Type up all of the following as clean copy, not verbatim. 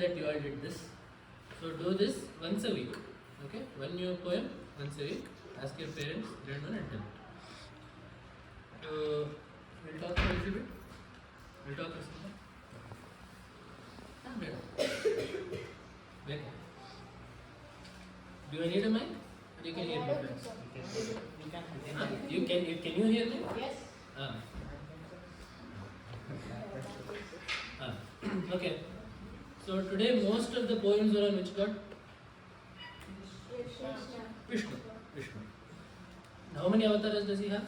that you all did this. So do this once a week. Okay? One new poem once a week. Ask your parents, learn and tell. So we'll talk a little bit. We'll talk a little bit. Do I need a mic? Or you can hear me? Can you hear me? Yes. Okay. So today most of the poems are on which god? Vishnu. How many avatars does he have?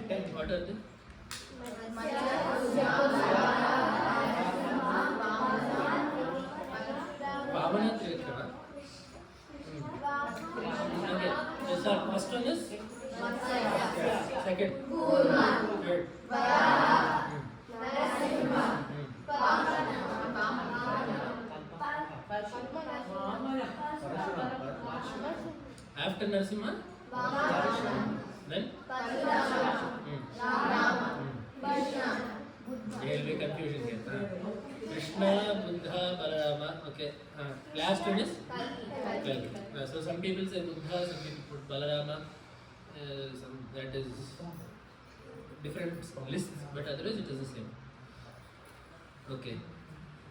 10. What are they? Vamana Trivikrama. Okay. So first one is? Second. Third. After Narasimha? Then? There will be confusion here. Krishna, Buddha, Balarama. Okay. Last one is? Kalki. So some people say Buddha, some people put Balarama. That is different lists, but otherwise it is the same. Okay.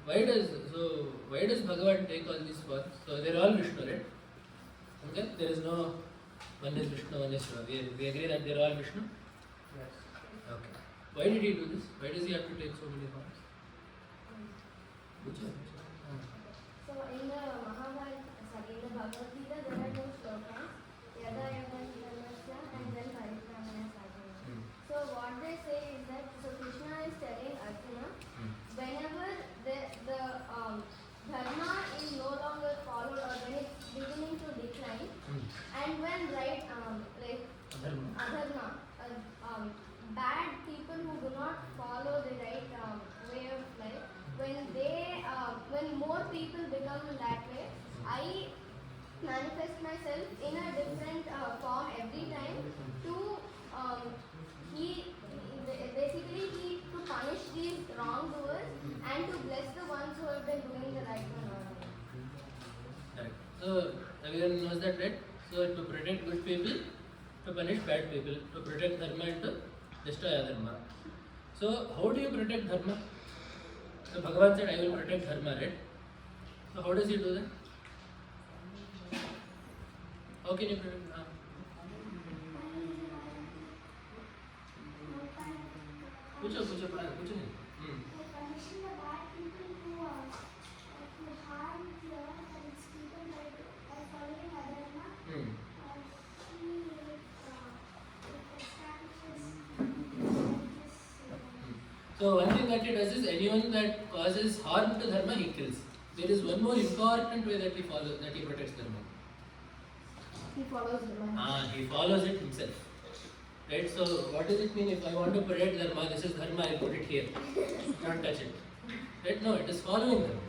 Why does Bhagavan take all these forms? So they are all Vishnu, right? Okay. There is no one is Vishnu, one is Shiva. We agree that they are all Vishnu? Yes. Okay. Why did he do this? Why does he have to take so many forms? So in the Bhagavad Gita, there are two shlokas, Yada Yada Hiranasya and then Paritramana Sadhana. So what they say is that, so Krishna is telling Arjuna, whenever the dharma is no longer followed or when it's beginning to decline, and when adharma, bad people who do not follow the right way of life, when more people become that way, I manifest myself in a different form every time to to punish these wrongdoers and to bless the ones who have been doing the right one. Right. So everyone knows that, right? So to protect good people, to punish bad people, to protect dharma and to destroy adharma. So how do you protect dharma? So Bhagavan said, I will protect dharma, right? So how does he do that? How can you protect dharma? पूछो नहीं. Punishing the bad people who harm the people by following adharma. So one thing that he does is anyone that causes harm to dharma, he kills. There is one more important way that he protects dharma. He follows dharma. He follows it himself. Right? So what does it mean if I want to protect dharma? This is dharma, I put it here. Don't touch it. Right? No, it is following dharma.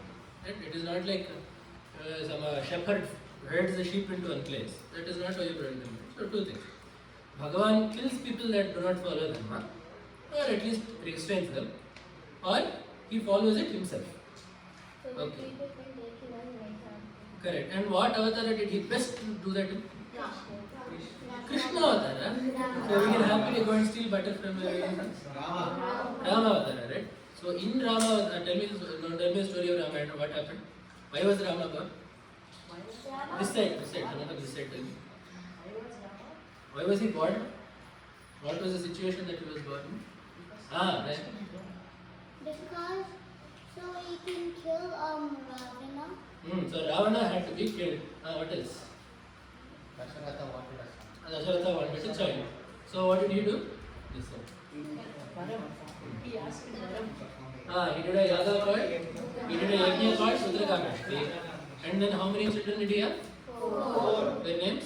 Right? It is not like some shepherd herds the sheep into one place. That is not how you protect dharma. So two things. Bhagavan kills people that do not follow dharma, or at least restrains them, or he follows it himself. So okay. Correct. And what avatar did he best do that in? Krishna avatar. So we can happily go and steal butter from Rama avatar, right? So in Rama, tell me the story of Ramayana. What happened? Why was Rama born? This side. This side. Tell me. Why was he born? What was the situation that he was born in? Right. Because so he can kill Ravana. So Ravana had to be killed. What else? Dasharatha wanted a child. So what did he do? This one. He asked He did a yaga called, he did a yajna called Sudrakamashti. And then how many children did he have? 4. Their names?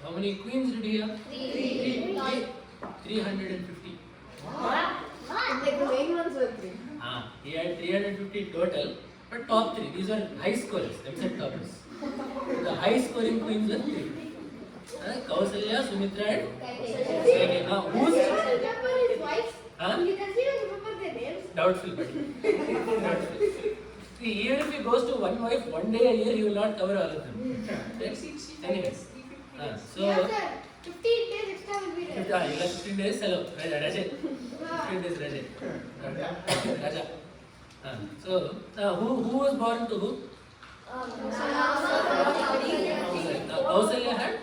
How many queens did he have? 350. Like the main ones were 3. He had 350 total, but top 3. These are high scorers, themselves toppers. The high scoring queens were 3. Kausalya, Sumitra and Kaikeyi. Now who's... Remember his wives? Huh? You can see remember their names. Doubtful, but doubtful. See, even if he goes to one wife one day a year, he will not cover all of them. Right? Anyway, so Yes, sir. 15 days extra will be there. 15 days, hello, Raja, 15 days, Raja. So, who was born to who? Kausalya had?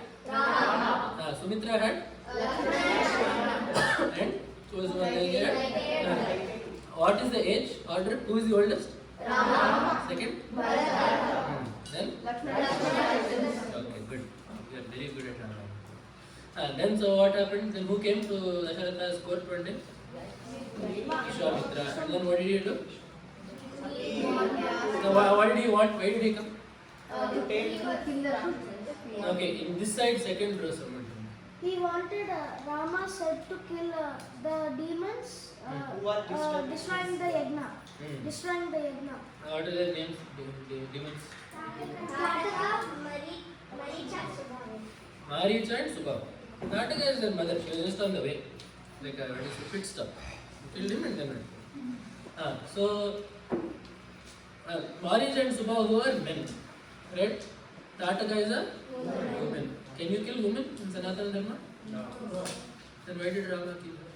Sumitra had? And who was born had? What is the age order? Who is the oldest? Second? Then? Okay, good. You are very good at Ramayana. Then so what happened? Then who came to Dasharatha's court one day? Vishwamitra. And then what did he do? So what did he want? Why did he come? Okay, in this side, second row someone. He wanted Rama said to kill the demons, destroying the yagna. Destroying the yagna. What are their names? Demons? Maricha and Subhahu. Nataka is their mother. She was just on the way. Like a pit stop. Killed him and then went. So, Maricha and Subhahu are men. Right? Nataka is a woman. Can you kill women in Sanatana Dharma? No. Then why did Rama kill her?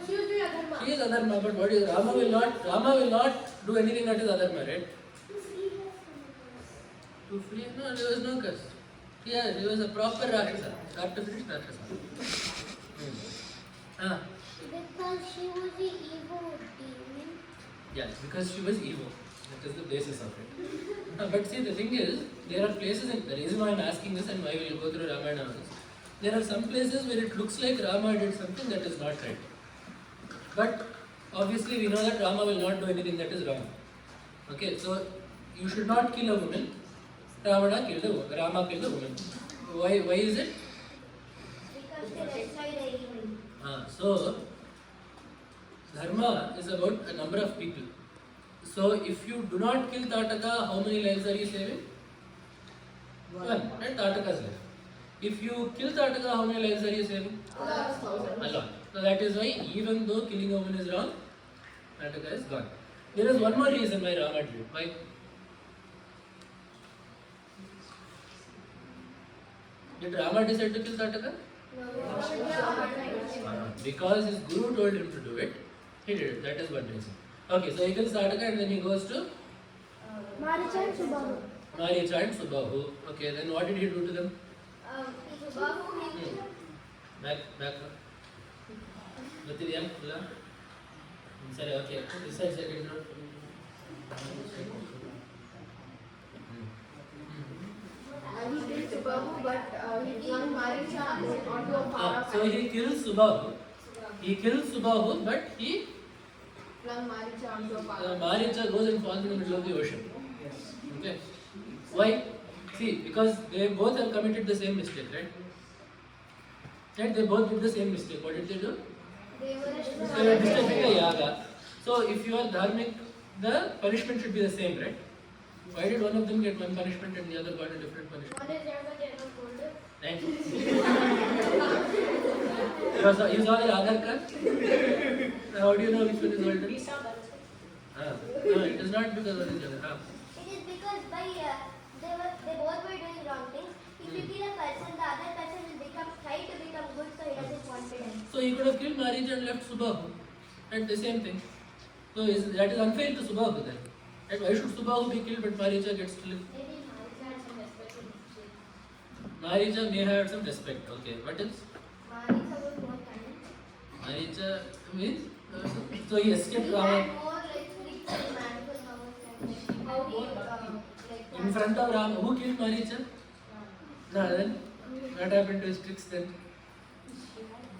She is adharma, but what is Rama will not do anything that is adharma, right? To free? No, there was no curse. Yeah, he was a proper Rakshasa. Start to finish Rakshasa. Because she was the evil demon. Yes, because she was evil. That is the basis of it. But see, the thing is, there are places, and the reason why I am asking this and why we will go through Ramayana is, there are some places where it looks like Rama did something that is not right. But obviously we know that Rama will not do anything that is wrong. Okay, so you should not kill a woman. Rama killed a woman. Why is it? Because they destroy the evil. So, dharma is about a number of people. So, if you do not kill Tataka, how many lives are you saving? One. Right? Tataka's life. If you kill Tataka, how many lives are you saving? A lot. So, that is why even though killing a woman is wrong, Tataka is gone. There is one more reason why Rama did it. Why? Did Rama decide to kill Tataka? No. Because his guru told him to do it, he did it. That is one reason. Okay, so he kills Tataka and then he goes to Maricha and Subhahu. Maricha and Subhahu. Okay, then what did he do to them? Back. Matidiyam, Kula. Sorry, okay. This side, second row. He killed Subhahu, but he flung Maricha onto a fire. So he kills Subhahu. But he Flung Maricha onto a fire. Maricha goes and falls in the middle of the ocean. Okay. Why? See, because they both have committed the same mistake, right? Right? They both did the same mistake. What did they do? They were disturbing the yaga. So if you are dharmic, the punishment should be the same, right? Why did one of them get one punishment and the other got a different punishment? One is younger, the other older. Thank you. You saw the Aadhaar card? How do you know which one is older? We saw that. No, it is not because one is younger. It is because they both were doing wrong things. If you kill a person, the other person will try to become good, so he doesn't want it. So he could have killed Maricha and left Subhahu. Right, the same thing. So that is unfair to Subhahu then. Right, why should Subhahu be killed but Maricha gets to live? Maybe Maricha had some respect for him. Maricha may have some respect. Okay, what else? Maricha was more kind. Maricha means? So he escaped He Rama. had more like tricks and magical powers and how he In front of Rama. Who killed Maricha? No, then what happened to his tricks then?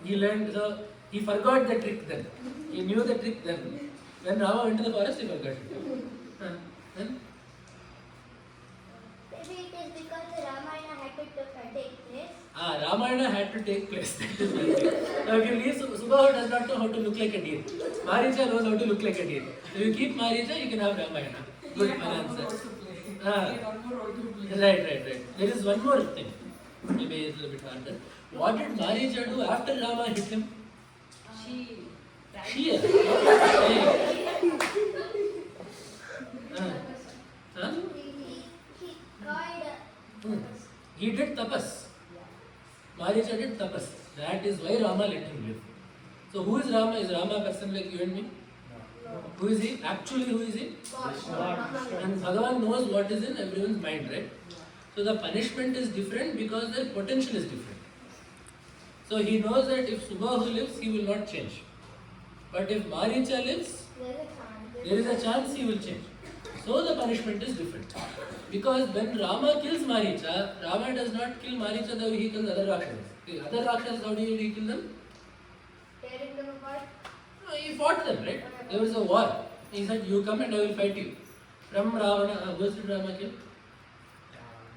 He learned, so he forgot the trick then. He knew the trick then. When Rama went to the forest, he forgot it. Then? Maybe it is because the Ramayana had to take place. Ramayana had to take place. That is one thing. Now, if you leave Subhahu does not know how to look like a deer. Maricha knows how to look like a deer. If you keep Maricha, you can have Ramayana. Good answer. Right. There is one more thing. Maybe it's a little bit harder. What did Maricha do after Rama hit him? Sheer. Huh? He called. He did tapas. Maricha did tapas. That is why Rama let him live. So who is Rama? Is Rama a person like you and me? Who is he? Actually, who is he? And Bhagavan knows what is in everyone's mind, right? So the punishment is different because their potential is different. So he knows that if Subahu lives, he will not change. But if Maricha lives, there is a chance he will change. So the punishment is different. Because when Rama kills Maricha, Rama does not kill Maricha the way he kills other Rakshasas. The other Rakshasas, how did he kill them? Tearing them apart. No, he fought them, right? There was a war. He said, you come and I will fight you. From Ravana, who did Rama kill?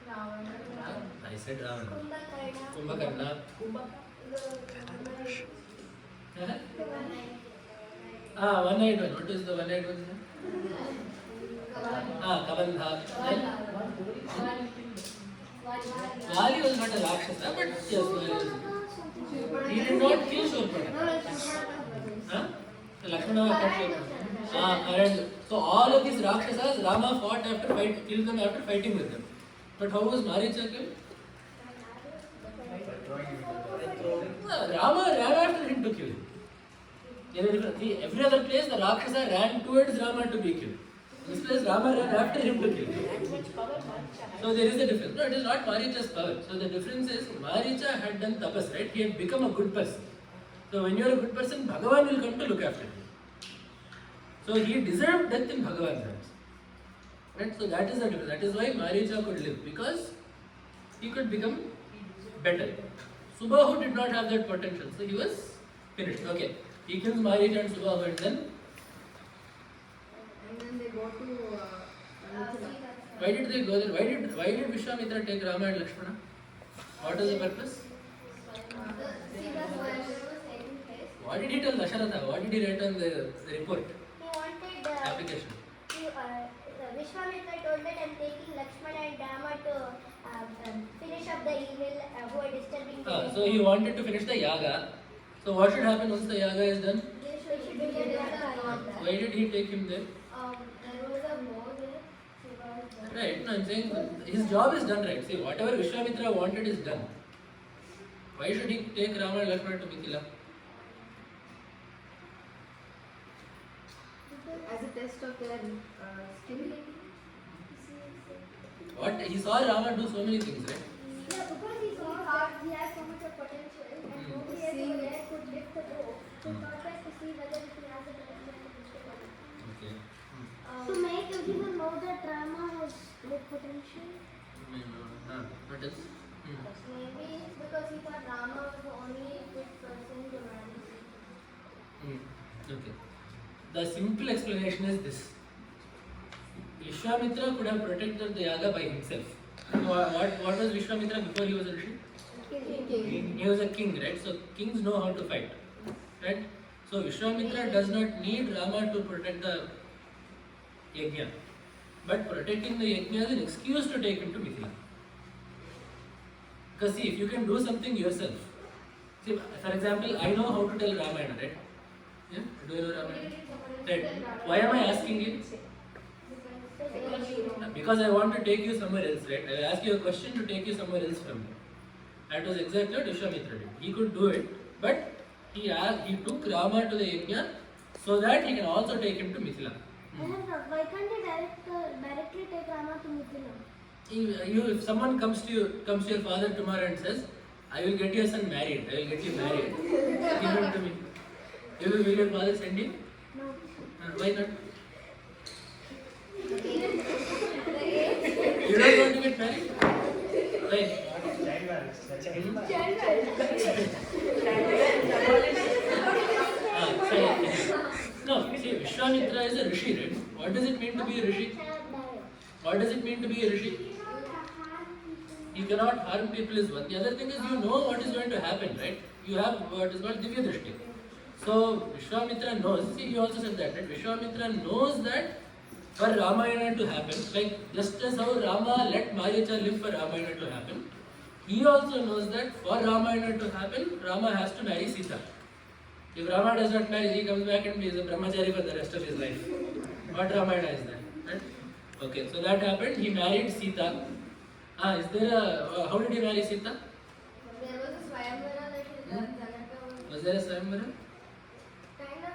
I said Ravana. Kumbhakarna. One-eyed one. What is the one-eyed one's name? Kavandha. Vali was not a Rakshasa, but yes, he did not kill Shurpada. Lakshmana was Shurpada. So all of these Rakshasas, Rama fought killed them after fighting with them. But how was Maricha killed? Rama ran after him to kill him. Every other place, the Rakshasa ran towards Rama to be killed. In this place, Rama ran after him to kill him. So there is a difference. No, it is not Maricha's power. So the difference is, Maricha had done tapas, right? He had become a good person. So when you are a good person, Bhagavan will come to look after you. So he deserved death in Bhagavan's hands. Right? So that is the difference. That is why Maricha could live, because he could become better. Subahu did not have that potential, so he was finished. Okay. He kills Maricha and Subahu, and then they go to why did they go there? Why did Vishwamitra take Rama and Lakshmana? What was the purpose? What did he tell Dasharatha? What did he write on the report? He wanted Application. Vishwamitra told that I'm taking Lakshmana and Rama to finish up the evil who are disturbing the So he wanted to finish the yaga. So what should happen once the yaga is done? Why did he take him there? There was a war there. Right, no, I'm saying his job is done, right? See, whatever Vishwamitra wanted is done. Why should he take Rama and Lakshmana to Mithila? as a test of their skill. What? He saw Rama do so many things, right? Yeah, because he has so much of potential and nobody else there could lift the boat. So thought that to see whether he has the potential to lift it or not. Okay. To make everyone know that Rama has great potential. What else? Maybe it's because he thought Rama was the only good person to marry. Okay. The simple explanation is this. Vishwamitra could have protected the yaga by himself. What was Vishwamitra before he was a rishi? King. He was a king, right? So kings know how to fight, right? So Vishwamitra does not need Rama to protect the yajna, but protecting the yajna is an excuse to take him to Mithila. Because see, if you can do something yourself, see, for example, I know how to tell Ramayana, right? Yeah? Do you know Ramayana? Right. Why am I asking you? Because I want to take you somewhere else, right? I will ask you a question to take you somewhere else from me. That was exactly what Vishwamitra did. He could do it, but he took Rama to the yajna so that he can also take him to Mithila. Why can't he directly take Rama to Mithila? If someone comes to your father tomorrow and says, I will get your son married, I will get you married, give him to me. Will your father send him? No. Why not? You don't want to get married? Why? No, see, Vishwamitra is a rishi, right? What does it mean to be a rishi? What does it mean to be a rishi? You cannot harm people is one. The other thing is you know what is going to happen, right? You have what is called Divya Drishti. So Vishwamitra knows, see, he also said that, right? Vishwamitra knows that for Ramayana to happen, like just as how Rama let Maricha live for Ramayana to happen, he also knows that for Ramayana to happen, Rama has to marry Sita. If Rama does not marry, he comes back and is a brahmachari for the rest of his life. What Ramayana is that? Right? Okay, so that happened. He married Sita. Is there a how did he marry Sita? There was a Swayamvara that Janaka Was there a Swayamvara? kind of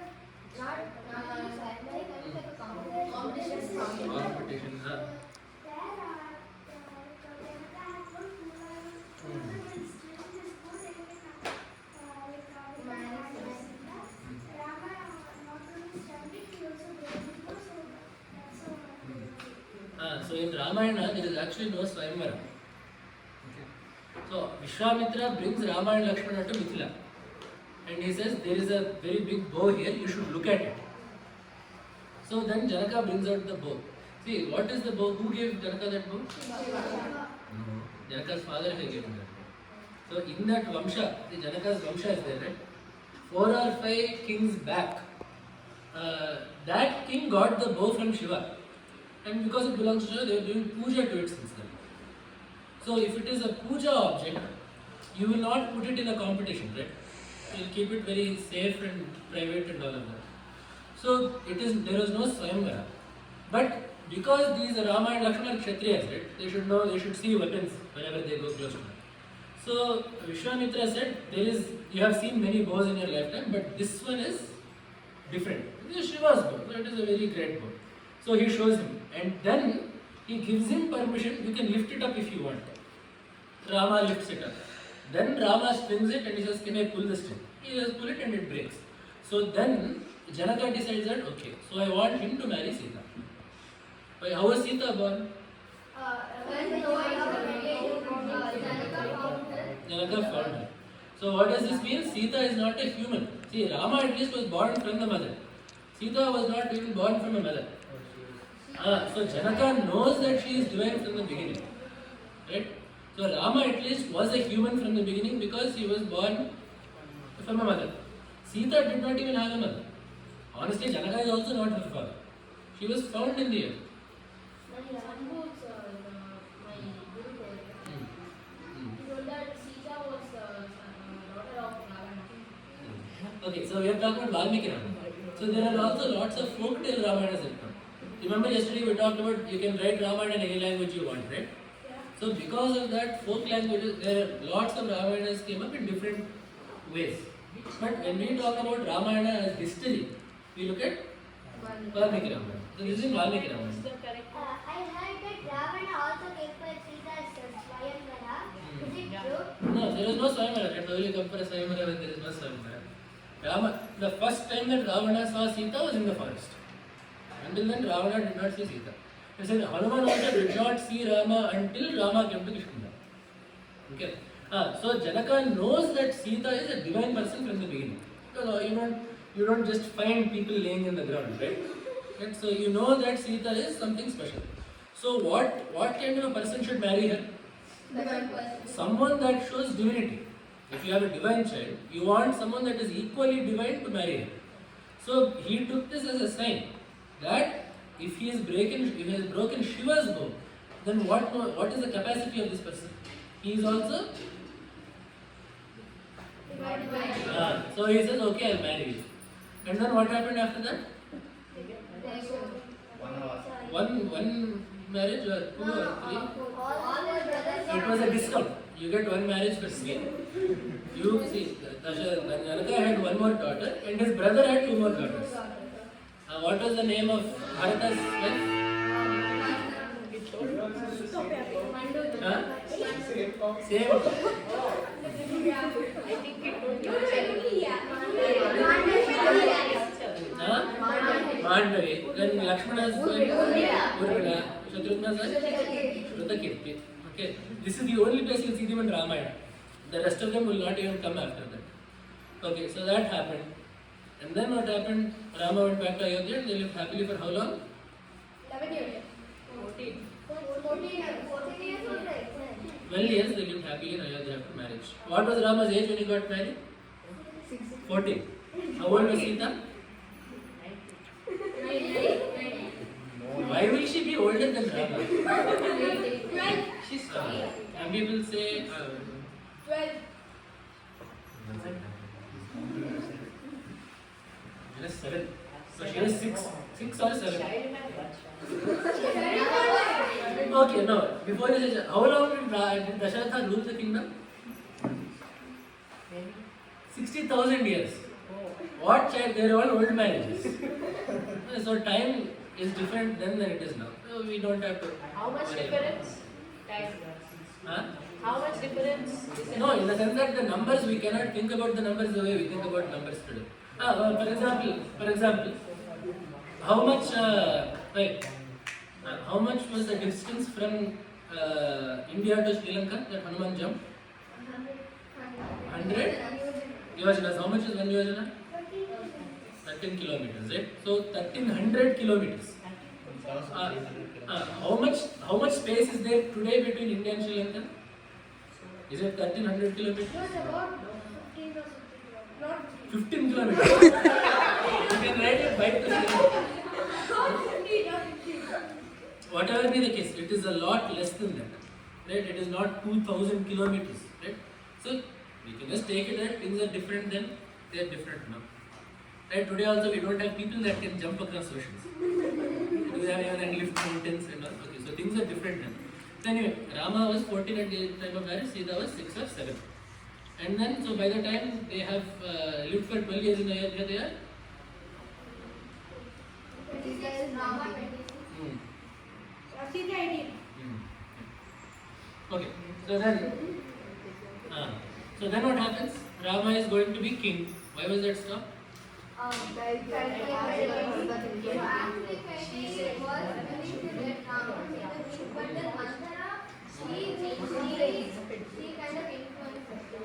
not Swayamvara, kind of like a competition. Competition. So in Ramayana there is actually no Swayamvara. Okay. So Vishwamitra brings Rama and Lakshmana to Mithila, and he says there is a very big bow here. You should look at it. So then Janaka brings out the bow. See, what is the bow? Who gave Janaka that bow? No, Janaka's father had given that bow. So in that Vamsha, the Janaka's Vamsha is there, right? 4 or 5 kings back, that king got the bow from Shiva. And because it belongs to Shiva, they are doing puja to it since then. So if it is a puja object, you will not put it in a competition, right? You will keep it very safe and private and all of that. So there was no Swayamvara. But because these Rama and Lakshmana are Kshatriyas, right? They should know, they should see weapons whenever they go close to them. So Vishwamitra said, you have seen many bows in your lifetime, but this one is different. This is Shiva's bow, so it is a very great bow. So he shows him, and then he gives him permission, you can lift it up if you want. Rama lifts it up. Then Rama strings it and he says, can I pull the string? He just pull it and it breaks. So then Janaka decides that, okay, so I want him to marry Sita. But how was Sita born? Janaka found her. So what does this mean? Sita is not a human. See, Rama at least was born from the mother. Sita was not even born from a mother. So Janaka knows that she is divine from the beginning. Right? So Rama at least was a human from the beginning because he was born from a mother. Sita did not even have a mother. Honestly, Janaka is also not her father. She was found in the earth. Okay, so we are talking about Valmiki Ramayana. So there are also lots of folktale Ramayanas that come. Remember yesterday we talked about you can write Ramayana in any language you want, right? So because of that, folk languages, there are lots of Ramayanas came up in different ways. But when we talk about Ramayana as history, we look at Valmiki Ramayana. So this is Valmiki Ramayana. I heard that Ravana also came for Sita's Swayamvara. Is it true? No, there is no Swayamvara. Let only come for a Swayamvara when there is no Swayamvara. The first time that Ravana saw Sita was in the forest. Until then, Ravana did not see Sita. He said Hanuman also did not see Rama until Rama came to Kishkinda. Okay. So Janaka knows that Sita is a divine person from the beginning. Because you don't just find people laying in the ground, right? And so you know that Sita is something special. So what kind of a person should marry her? Divine person. Someone that shows divinity. If you have a divine child, you want someone that is equally divine to marry her. So he took this as a sign that if he has broken Shiva's bow, then what is the capacity of this person? He is also Divine. so he says, okay, I'll marry you. And then what happened after that? One marriage or 2 or 3? It was a discount. You get 1 marriage for free. You see, Janaka had 1 more daughter and his brother had 2 more daughters. What was the name of Bharata's wife? Same. Mandavi. Then Lakshmana's wife? Urmila. Shatrugna's wife? Shrutakirti. Okay. This is the only place you will see them in Ramayana. The rest of them will not even come after that. Okay, so that happened. And then what happened? Rama went back to Ayodhya and they lived happily for how long? 11 years. 14 years was right. 12 years they lived happily in Ayodhya after marriage. What was Rama's age when he got married? 14. How old was Sita? Why will she be older than Rama? Some people say 12. 7. So she was 6. 6 or 7? Okay, no. Before this, how long did Dasharatha rule the kingdom? 60,000 years. What child? They are all old marriages. So time is different then than it is now. So we don't have to. How much difference? Time. Huh? How much difference is it? No, in the sense that the numbers, we cannot think about the numbers the way we think about numbers today. For example, how much? How much was the distance from India to Sri Lanka that Hanuman jumped? 100 yojanas. How much is one yojana? 13 kilometers, right? So 1300 kilometers. How much space is there today between India and Sri Lanka? Is it 1300 kilometers? It was about 15 or something. 15 kilometers. You can ride it bike to Sri Lanka. Whatever be the case, it is a lot less than that. Right? It is not 2000 kilometers. Right? So we can just take it that things are different then they are different now. Right? Today also we don't have people that can jump across oceans. We have even lift mountains and all. Okay, so things are different now. So anyway, Rama was 14 at the time of marriage, Sita was 6 or 7. And then, so by the time they have lived for 12 years in Ayodhya, they are 26, Rama 26. Sita 18. Okay, so then what happens? Rama is going to be king. Why was that stop? So actually, Kaikeyi was willing to let Rama be the king, but then Manthara, she kind of influenced her.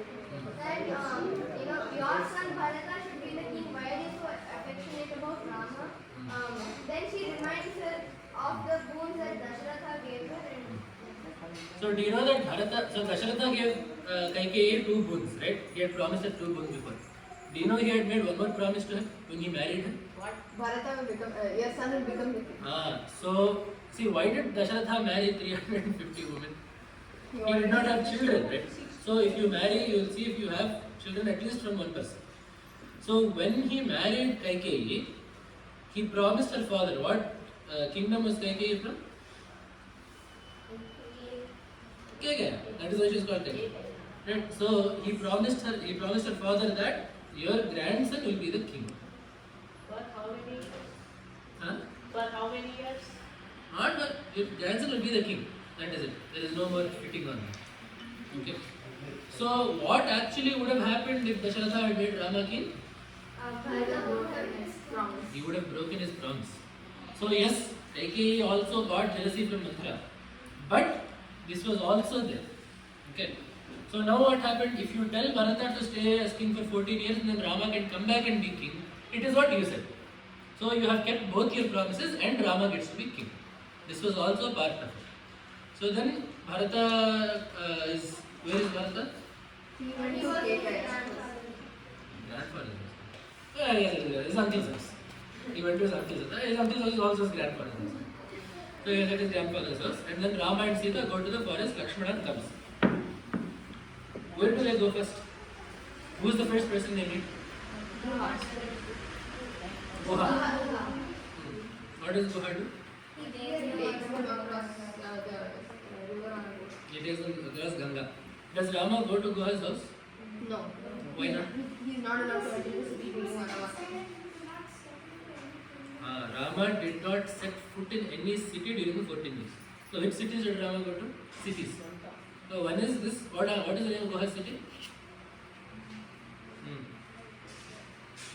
That your son Bharata should be the king. Why are you so affectionate about Rama? Then she reminds her of the boons that Dasharatha gave her. So do you know that Dasharatha gave Kaikeyi 2 boons, right? He had promised her 2 boons before. Do you know he had made one more promise to her when he married her? What? Bharata will become, your son will become the king. So see, why did Dasharatha marry 350 women? He did not have children, right? So if you marry, you will see if you have children at least from one person. So when he married Kaikeyi, he promised her father, what kingdom was Kaikeyi from? Kekaya. That is why she is called Kaikeyi. Right? So he promised her father that your grandson will be the king. For how many years? Huh? For how many years? Not but your grandson will be the king. That is it. There is no more fitting on that. Okay. So what actually would have happened if Dasharatha had made Rama king? He would have broken his promise. So yes, Kaikeyi also got jealousy from Manthara. But this was also there. Okay. So now what happened? If you tell Bharata to stay as king for 14 years and then Rama can come back and be king, it is what you said. So you have kept both your promises and Rama gets to be king. This was also part of it. So then Bharata is, where is Bharata? He went to Kaikeyi. Grandfather. Yeah, his uncle's house. He went to his uncle's house. His uncle's house is also his grandfather's house. So he is at his grandfather's house. And then Rama and Sita go to the forest, Lakshmana comes. Where do they go first? Who is the first person they meet? Guha. What does Guha do? He takes him across the river on a boat. He takes them across Ganga. Does Rama go to Guha's house? No. Why not? He is not allowed to enter the city during Vanavasa. Rama did not set foot in any city during the 14 years. So which cities did Rama go to? Cities. So one is this. What is the name of Guha's city?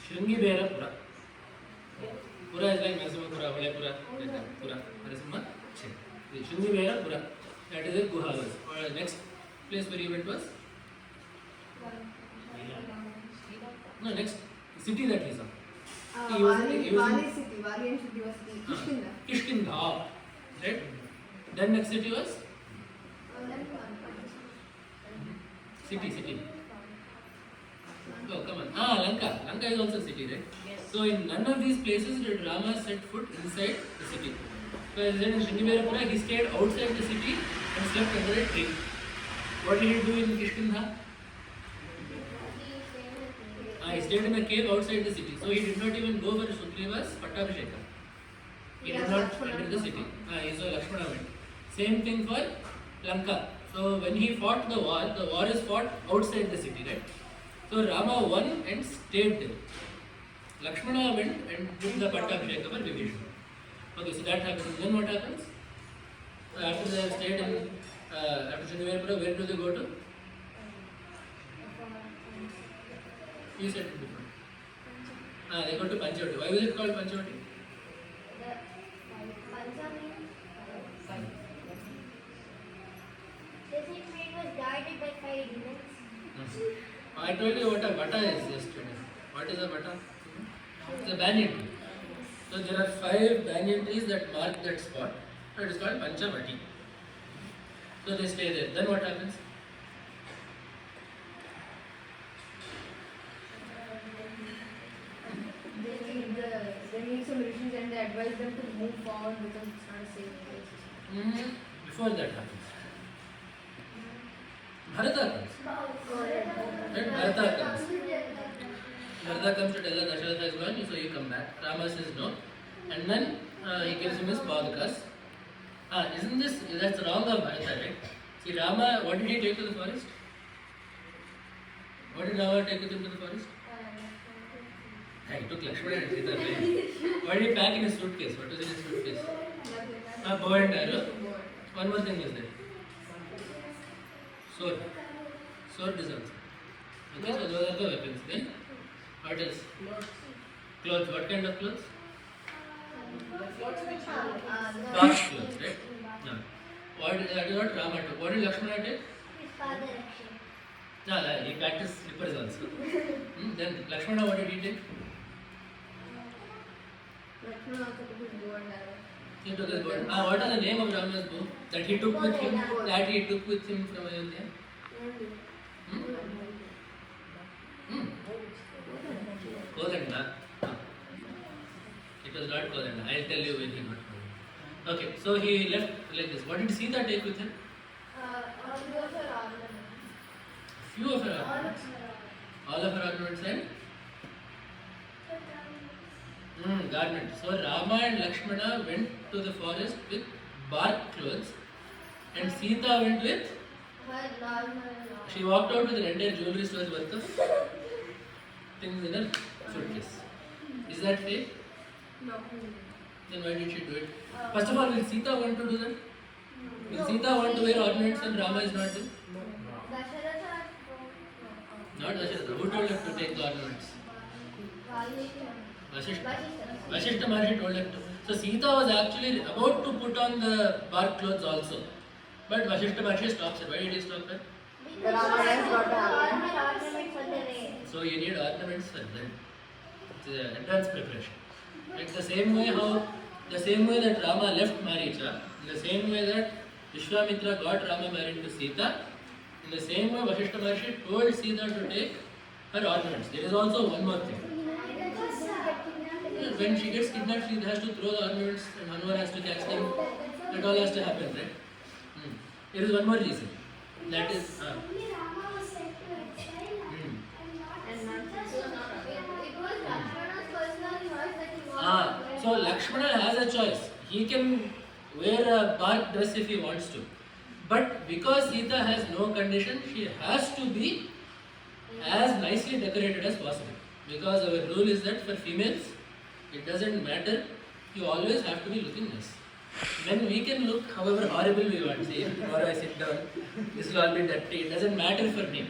Shringibera. Pura is like Narasimhapura, Valayapura, Pura, Narasimha. Shringibera Pura. That is where Guha was. Or next place where he went was? No, next city that he saw. Vali city, Vali and city was Kishkinda. Kishkinda. Right? Then next city was? City. Oh, come on. Lanka. Lanka is also a city, right? Yes. So in none of these places did Rama set foot inside the city. So as in Shringiverapura, he stayed outside the city and slept under a tree. What did he do in Kishkinda? He stayed in a cave outside the city. So he did not even go for Sugriva's Pattabhishekam. He did not enter the city. So Lakshmana went. Same thing for Lanka. So when he fought the war is fought outside the city, right? So Rama won and stayed there. Lakshmana went and did the Pattabhishekam for Vibhishana. Okay, so that happens. Then what happens? After they have stayed in, after Srinivayapura, where do they go to? You said it before. They go to Panchavati. Why was it called Panchavati? They think it was guided by 5 demons. I told you what a bata is yesterday. What is a bata? It's a banyan tree. So there are 5 banyan trees that mark that spot. So it is called Panchavati. So they stay there. Then what happens? They meet some rishis and they advise them to move forward because it's not a safe place. Before that happens, Bharata comes. Right? Bharata comes. Bharata comes to tell that Dasharatha is gone, so you come back. Rama says no. And then he gives him his Padakas. Isn't this, that's wrong of Bharata, right? See, Rama, what did he take to the forest? What did Rama take with him to the forest? He took Lakshmana and Sita. What did he pack in his suitcase? What was in his suitcase? A bow and arrow. One more thing was there. Sword. Sword is also. Okay, so those are the weapons. Then, what else? Clothes. What kind of clothes? Cloth clothes, right? No. That is what Rama took. What did Lakshmana take? His father actually. No, he packed his slippers also. Then Lakshmana, what did he take? Lakshmana also took his bow and arrow. He took his bow. What is the name of Rama's bow? That he took with him. That he took with him from Ayodhya. Kodanda. It was not Kodanda. I'll tell you when he got Kodanda. Okay, so he left like this. What did Sita take with him? Few of her ornaments. All of her ornaments and garment. So Rama and Lakshmana went to the forest with bark clothes, and Sita went with. She walked out with an entire jewelry store's worth of things in her suitcase. Is that fake? No. Then why did she do it? First of all, will Sita want to do that? Will Sita want to wear ornaments and Rama is not there? Not Dasharatha. Who told her to take the ornaments? Vasishtha. Vasishtha Maharshi told her to. So Sita was actually about to put on the bark clothes also. But Vasishtha Maharshi stops her. Why did he stop her? So you need ornaments for that. It's an advanced preparation. Like the same way that Rama left Maricha, in the same way that Vishwamitra got Rama married to Sita, in the same way Vasishtha Maharshi told Sita to take her ornaments. There is also one more thing. When she gets kidnapped, she has to throw the ornaments and Hanuman has to catch them. That all has to happen, right? There is one more reason. That is. So Lakshmana has a choice. He can wear a bark dress if he wants to. But because Sita has no condition, she has to be as nicely decorated as possible. Because our rule is that for females, it doesn't matter, you always have to be looking nice. Men, we can look however horrible we want. See, tomorrow I sit down, this will all be dirty, it doesn't matter for me.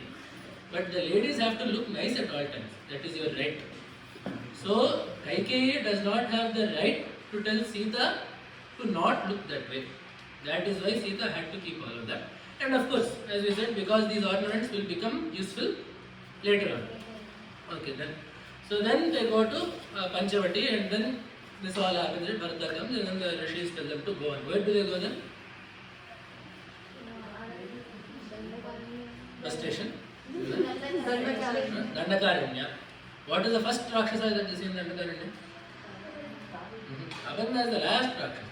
But the ladies have to look nice at all times. That is your right. So, Kaikeyi does not have the right to tell Sita to not look that way. That is why Sita had to keep all of that. And of course, as we said, because these ornaments will become useful later on. Okay, then. So then they go to Panchavati and then this all happens. Bharata comes and then the rishis tell them to go on. Where do they go then? Bus station? Dandakaranya. What is the first Rakshasa that is in Dandakaranya? Abanda is the last Rakshasa.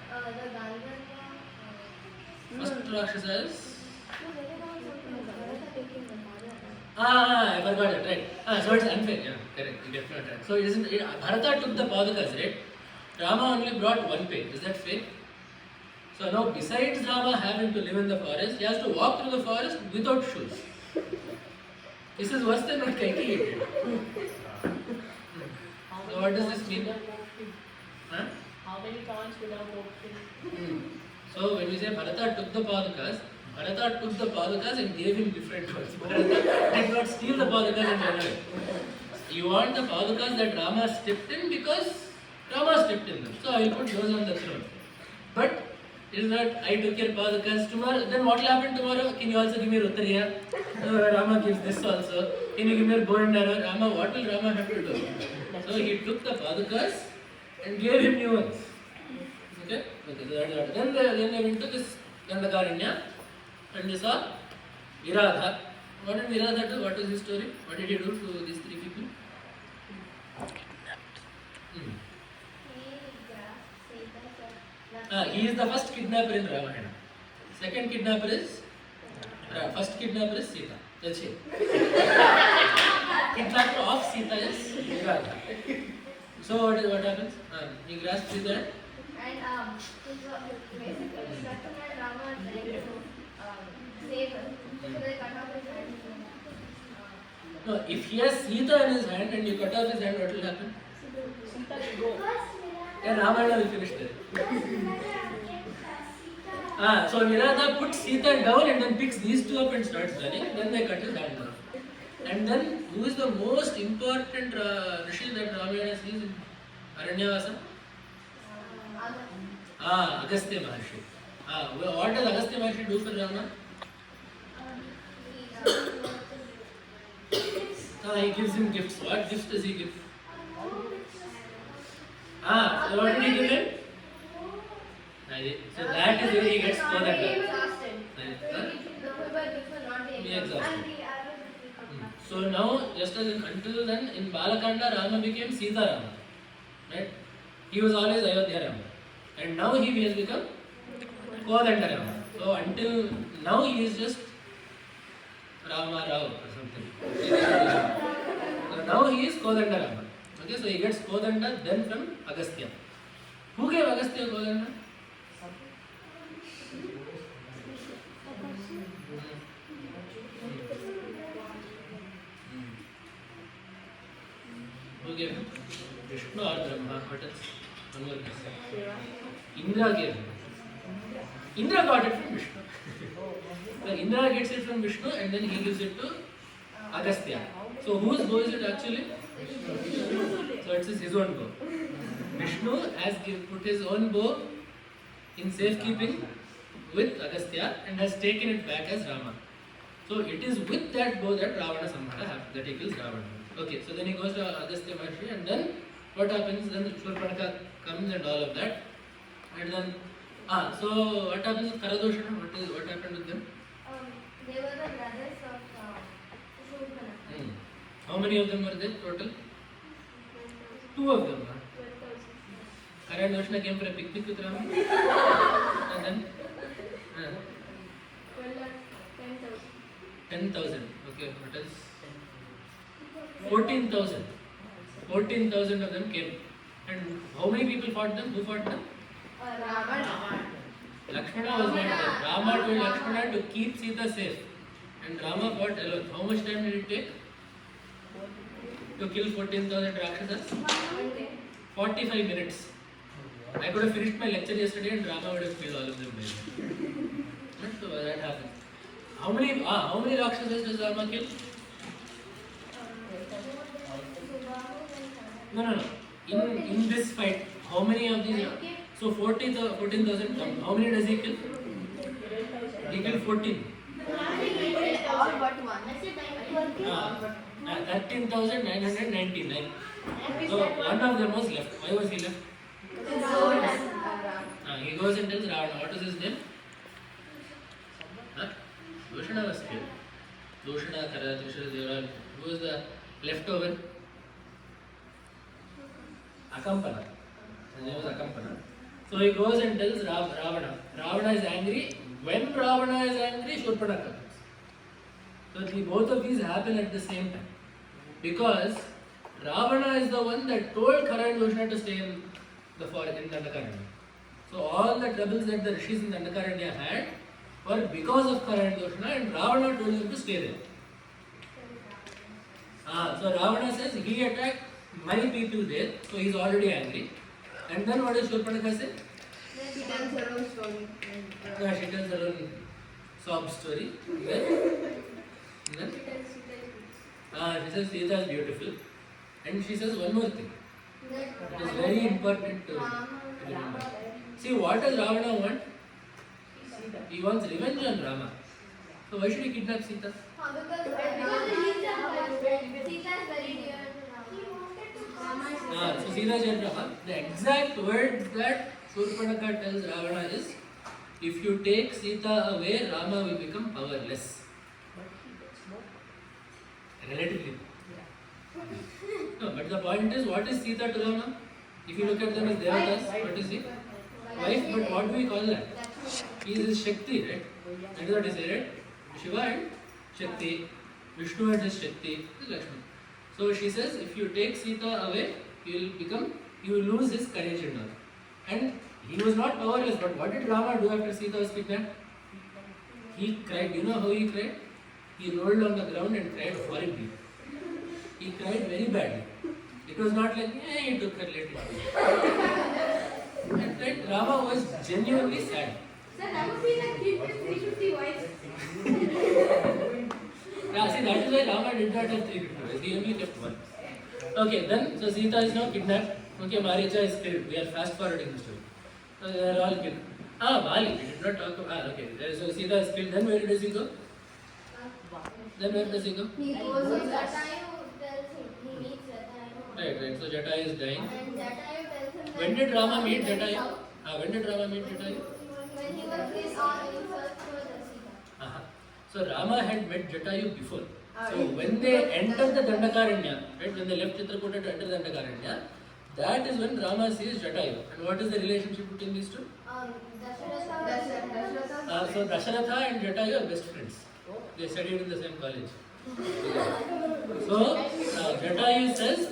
First Rakshasa is I forgot it, right. So it's unfair, yeah, correct, you get it right. So Bharata took the Padakas, right? Rama only brought one page, is that fair? So now besides Rama having to live in the forest, he has to walk through the forest without shoes. This is worse than what Kaikeyi did. So what does this mean? Huh? How many times without walking? So when we say Bharata took the Padakas and gave him different ones. Bharata did not steal the Padakas and run away. You want the Padakas that Rama stepped in because Rama stepped in them. So I will put those on the throne. But it is not I took your Padakas tomorrow. Then what will happen tomorrow? Can you also give me Ruttariya? Rama gives this also. Can you give me a bow and arrow? Rama, what will Rama have to do? So he took the Padakas and gave him new ones. Okay? Okay, so that is what. Then they went to this Gandakaranya and they saw Viradha. What did Viradha do? What was his story? What did he do to these three people? He is the first kidnapper in Ramayana. Second kidnapper is first kidnapper is Sita. That's it. Kidnapper of Sita is Viradha. So what happens? He grasps Sita and basically Lakshmana and Rama are trying to save her. So they cut off his hand. no, if he has Sita in his hand and you cut off his hand, what will happen? Sita will go. Yeah, Ramayana will finish there. So Viradha puts Sita down and then picks these two up and starts running. Then they cut his hand off. And then who is the most important Rishi that Ramayana sees in Aranyavasa? Agastya Maharshi. What does Agastya Maharshi do for Rama? He gives him gifts. What gifts does he give? So what did he give him? So that is where he gets scored at He that. exhausted. Be exhausted. So now, just as until then, in Balakanda, Rama became Sita Rama. Right? He was always Ayodhya Rama. And now he has become Kodanda Rama. So until now, he is just Rama Rao or something. So now he is Kodanda Rama. Okay, so he gets Kodanda then from Agastya. Who gave Agastya Kodanda? Who gave him? Vishnu or Brahma? What else? One more guess. Indra gave him. Indra got it from Vishnu. So Indra gets it from Vishnu and then he gives it to Agastya. So whose bow is it actually? So it's his own bow. Vishnu has put his own bow in safekeeping with Agastya and has taken it back as Rama. So it is with that bow that Ravana Samhara happens, that he kills Ravana. Okay, so then he goes to Agastya Maharshi and then what happens? Then Shurpanaka comes and all of that. And then, so what happens with Karadoshana? What happened with them? They were the brothers of Shurpanaka. How many of them were there total? 2 of them. Karadoshana came for a picnic with Rama. And then? 10,000. Okay, what else? 14,000. 14,000 of them came. And how many people fought them? Who fought them? Lakshmana was not there. Rama told Lakshmana to keep Sita safe. And Rama fought alone. How much time did it take to kill 14,000 Rakshasas? 45 minutes. I could have finished my lecture yesterday and Rama would have killed all of them. So that happened. How many Rakshasas does Rama kill? No. In this fight, how many of these? So 14,000 come. How many does he kill? He killed 14. All but one. 13,999. So one of them was left. Why was he left? He goes and tells Ravana. What is his name? Doshana was killed. Doshana, Kara, Trishara, who was the leftover? Akampana. His name was Akampana. So he goes and tells Ravana. Ravana is angry. When Ravana is angry, Shurpanaka comes. So both of these happen at the same time. Because Ravana is the one that told Khara and Yoshna to stay in the forest in Dandakaranya. So all the troubles that the rishis in Dandakaranya had were because of Khara and Yoshna, and Ravana told them to stay there. So Ravana says he attacked my people there, so he is already angry. And then what does Shurpanakha say? She tells her own story. She tells her own sob story. Then she says Sita is beautiful. And she says one more thing. It is very important to remember. See, what does Ravana want? He wants revenge on Rama. So why should he kidnap Sita? Because Sita is very dear to Rama. So Sita is dear to Rama. The exact words that Shurpanakha tells Ravana is, if you take Sita away, Rama will become powerless. Relatively. No, but the point is, what is Sita to Rama? If you look at them as Devatas, what is he? Wife, but what do we call that? He is his Shakti, right? That is what he said, right? Shiva and Shakti. Vishnu and his Shakti is Lakshmi. So she says, if you take Sita away, you will lose his courage and all. And he was not powerless, but what did Rama do after Sita was kidnapped? He cried. You know how he cried? He rolled on the ground and cried horribly. He cried very badly. It was not like, he took her later. And Rama was genuinely sad. Sir, that would be like he with 350 wives. See, that is why Rama did not have 350 wives. He only kept one. Okay, then, so Sita is now kidnapped. Okay, Maricha is killed. We are fast forwarding the story. So they are all killed. Bali. We did not talk about. Okay, so Sita is killed. Then where does he go? Then where does he go? He goes to Jatayu, tells him, he meets Jatayu. Right. So Jatayu is dying. And Jatayu tells him When did Rama meet Jatayu? When did Rama meet Jatayu? when he was in search for the Sita. So Rama had met Jatayu before. So when they entered the Dandakaranya, right, when they left Chitrakuta to enter Dandakaranya, that is when Rama sees Jatayu. And what is the relationship between these two? Dasharatha. So Dasharatha and Jatayu are best friends. They studied in the same college. So Jatayu says,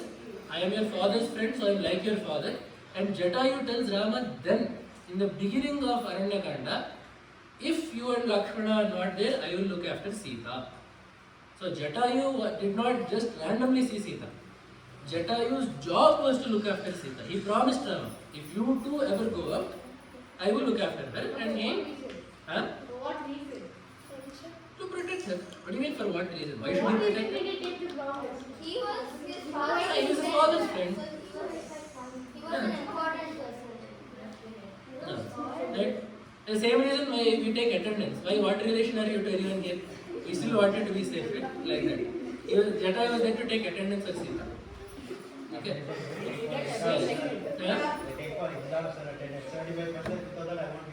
I am your father's friend, so I am like your father. And Jatayu tells Rama then, in the beginning of Aranyakanda, if you and Lakshmana are not there, I will look after Sita. So Jatayu did not just randomly see Sita. Jatayu's job was to look after Sita. He promised Rama, if you two ever go out, I will look after her. And he... For what reason? To protect her. What do you mean for what reason? Why should he protect her? He was his father. He was his father's friend. He was an important person. Right? The same reason why we take attendance. Why? What relation are you to anyone here? We still wanted to be safe, right? Like that. Jatayu was there to take attendance of Sita. Okay?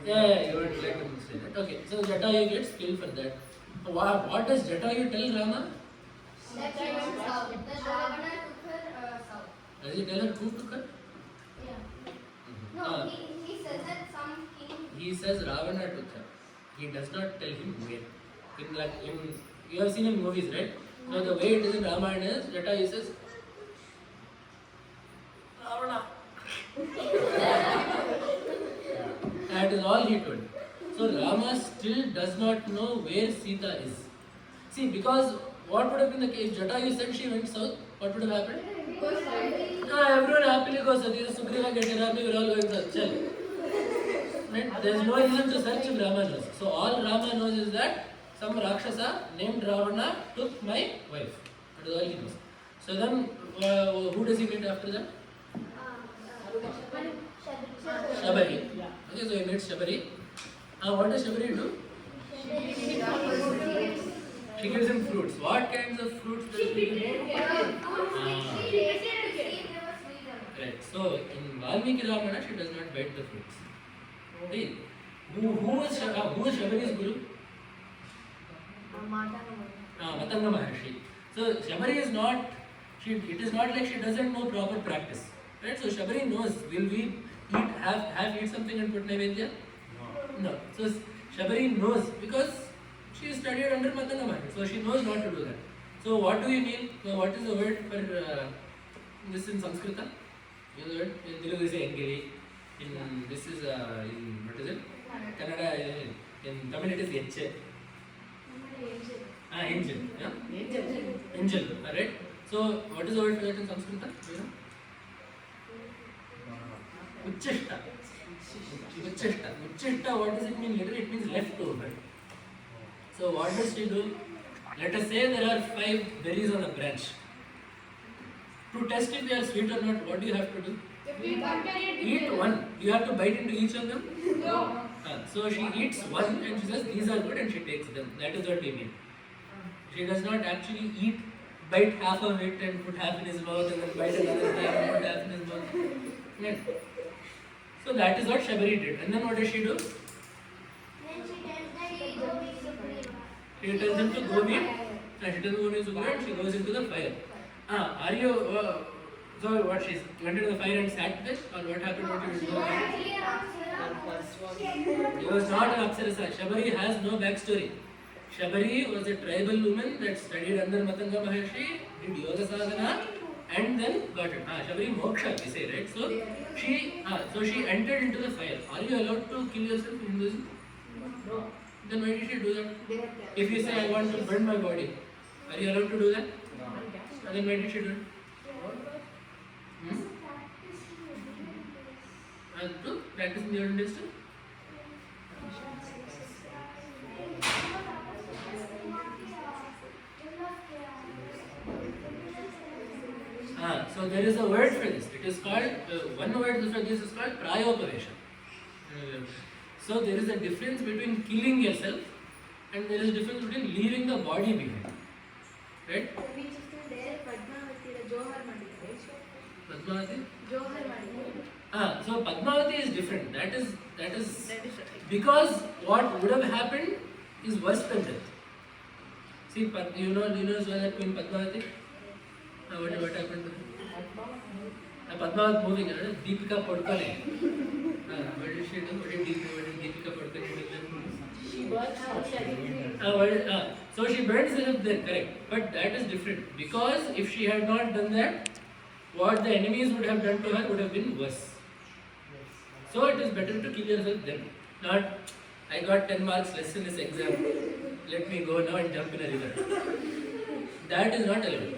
Yeah, you would like to say that. Okay, so Jatayu gets killed for that. What does Jatayu tell Rama? That she went south. That Ravana took her south. Does he tell her who took her? Yeah. No, he says that some king. He says Ravana took her. He does not tell him where. You have seen in movies, right? So the way it is in Ramayana is Jatayu says Ravana. That is all he told. So Rama still does not know where Sita is. See, because what would have been the case? Jatayu said she went south. What would have happened? Everyone happily goes south. Sugriva get your army, we're all going south. Chal. Right? There is no reason to search if Rama knows. So all Rama knows is that some Rakshasa named Ravana took my wife. That is all he knows. So then, who does he meet after that? Shabari. Okay, so he meets Shabari. What does Shabari do? She gives him fruits. What kinds of fruits does she give him? Right. So in Valmiki Ramana, she does not bite the fruits. Hey, who was Shabari's guru? Matanga Maharshi. So Shabari is not. It is not like she doesn't know proper practice. Right. So Shabari knows. Will we eat something and put Naivedya? No. So Shabari knows because She studied under Matanga Maharshi, so she knows not to do that. So what do you mean? What is the word for this in Sanskrit? You know the word? In Telugu is Engili. In this is in what is it? Kannada. In Tamil it is Enche. Angel. Yeah? Angel. Alright. So what is the word for that in Sanskrit? Do you know? Uchishta. Uchishta. Uchishta, what does it mean? Literally, it means leftover. So what does she do? Let us say there are 5 berries on a branch. To test if they are sweet or not, what do you have to do? Eat one. You have to bite into each of them? No. So she eats one and she says these are good and she takes them. That is what we mean. She does not actually bite half of it and put half in his mouth and then bite another half and put half in his mouth. Yeah. So that is what Shabari did. And then what does she do? She tells him to go meet. She doesn't go meet Sugriva and she goes into the fire. Are you... so what, she went into the fire and sat there? Or what happened? What did you do? He was not an Apsarasa. Shabari has no backstory. Shabari was a tribal woman that studied under Matanga Maharshi, did yoga sadhana, and then got it. Shabari moksha, we say, right? So she entered into the fire. Are you allowed to kill yourself in Hinduism? No. Then why did she do that? If you say I want to burn my body, are you allowed to do that? No. Then why did she do it? To practice in the olden days too? So there is a word for this. It is called, one word for this is called prayopavesha. So there is a difference between killing yourself and there is a difference between leaving the body behind. Right? Padmavati? So Padmavati is different. That is because what would have happened is worse than death. See, you know that Queen Padmavati? What happened to her? Padmavati moving, Deepika Padukone. What did she do? What did Deepika Padukone do? She burns herself. So she burns herself there, correct. But that is different. Because if she had not done that, what the enemies would have done to her would have been worse. So it is better to kill yourself then. Not, I got 10 marks less in this exam. Let me go now and jump in a river. That is not allowed.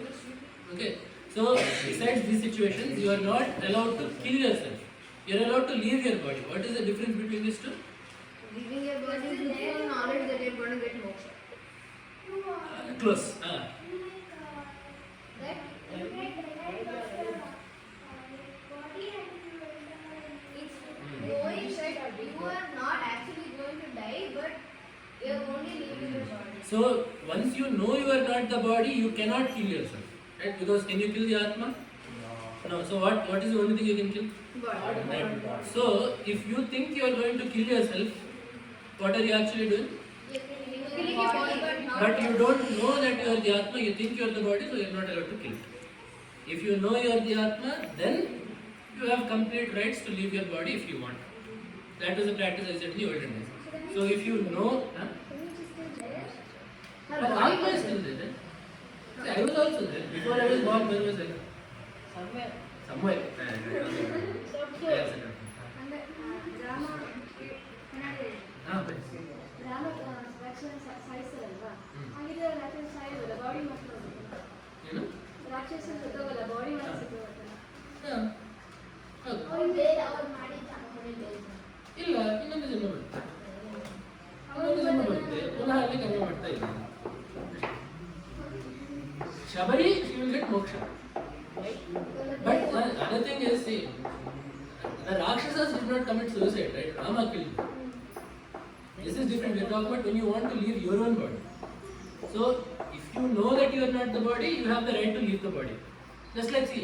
Okay. So besides these situations, you are not allowed to kill yourself. You are allowed to leave your body. What is the difference between these two? Leaving your body is the full knowledge that you're going to get moksha. Close. You are not actually going to die, but you are only leaving your body. So once you know you are not the body, you cannot kill yourself. Right? Because can you kill the Atma? No. So what is the only thing you can kill? Body. Right. So if you think you are going to kill yourself, what are you actually doing? Killing your body, But you don't know that you are the Atma, you think you are the body, so you are not allowed to kill. If you know you are the Atma, then you have complete rights to leave your body if you want. That was a practice I said in the olden days. So if you know... But Atma is still there. See, I was also there. Before I was born, where was I? Somewhere. Somewhere. Rama ರಾಕ್ಷಸ ಸಾಯಿಸಲ್ವಾ ಹಾಗಿದ್ರೆ ರಾಕ್ಷಸ ಸಾಯೋಲ್ಲ body ಮಾತ್ರ ಏನು? ರಾಕ್ಷಸ ಸಿಗೋಲ್ಲ body ಮಾತ್ರ ಸಿಗೋಲ್ಲ ಇಲ್ಲ, ಇನ್ನೊಂದು ಜನ್ಮ ಬರುತ್ತೆ. ಇನ್ನೊಂದು ಜನ್ಮ ಬರುತ್ತೆ. ಪುನಃ ಅಲ್ಲಿ ಕರ್ಮ ಮಾಡ್ತಾ ಇಲ್ಲ. Shabari, she will get moksha. But another thing is, see, the Rakshasas did not commit suicide, right? Rama killed them. This is different. We are talking about when you want to leave your own body. So, if you know that you are not the body, you have the right to leave the body. Just like, see,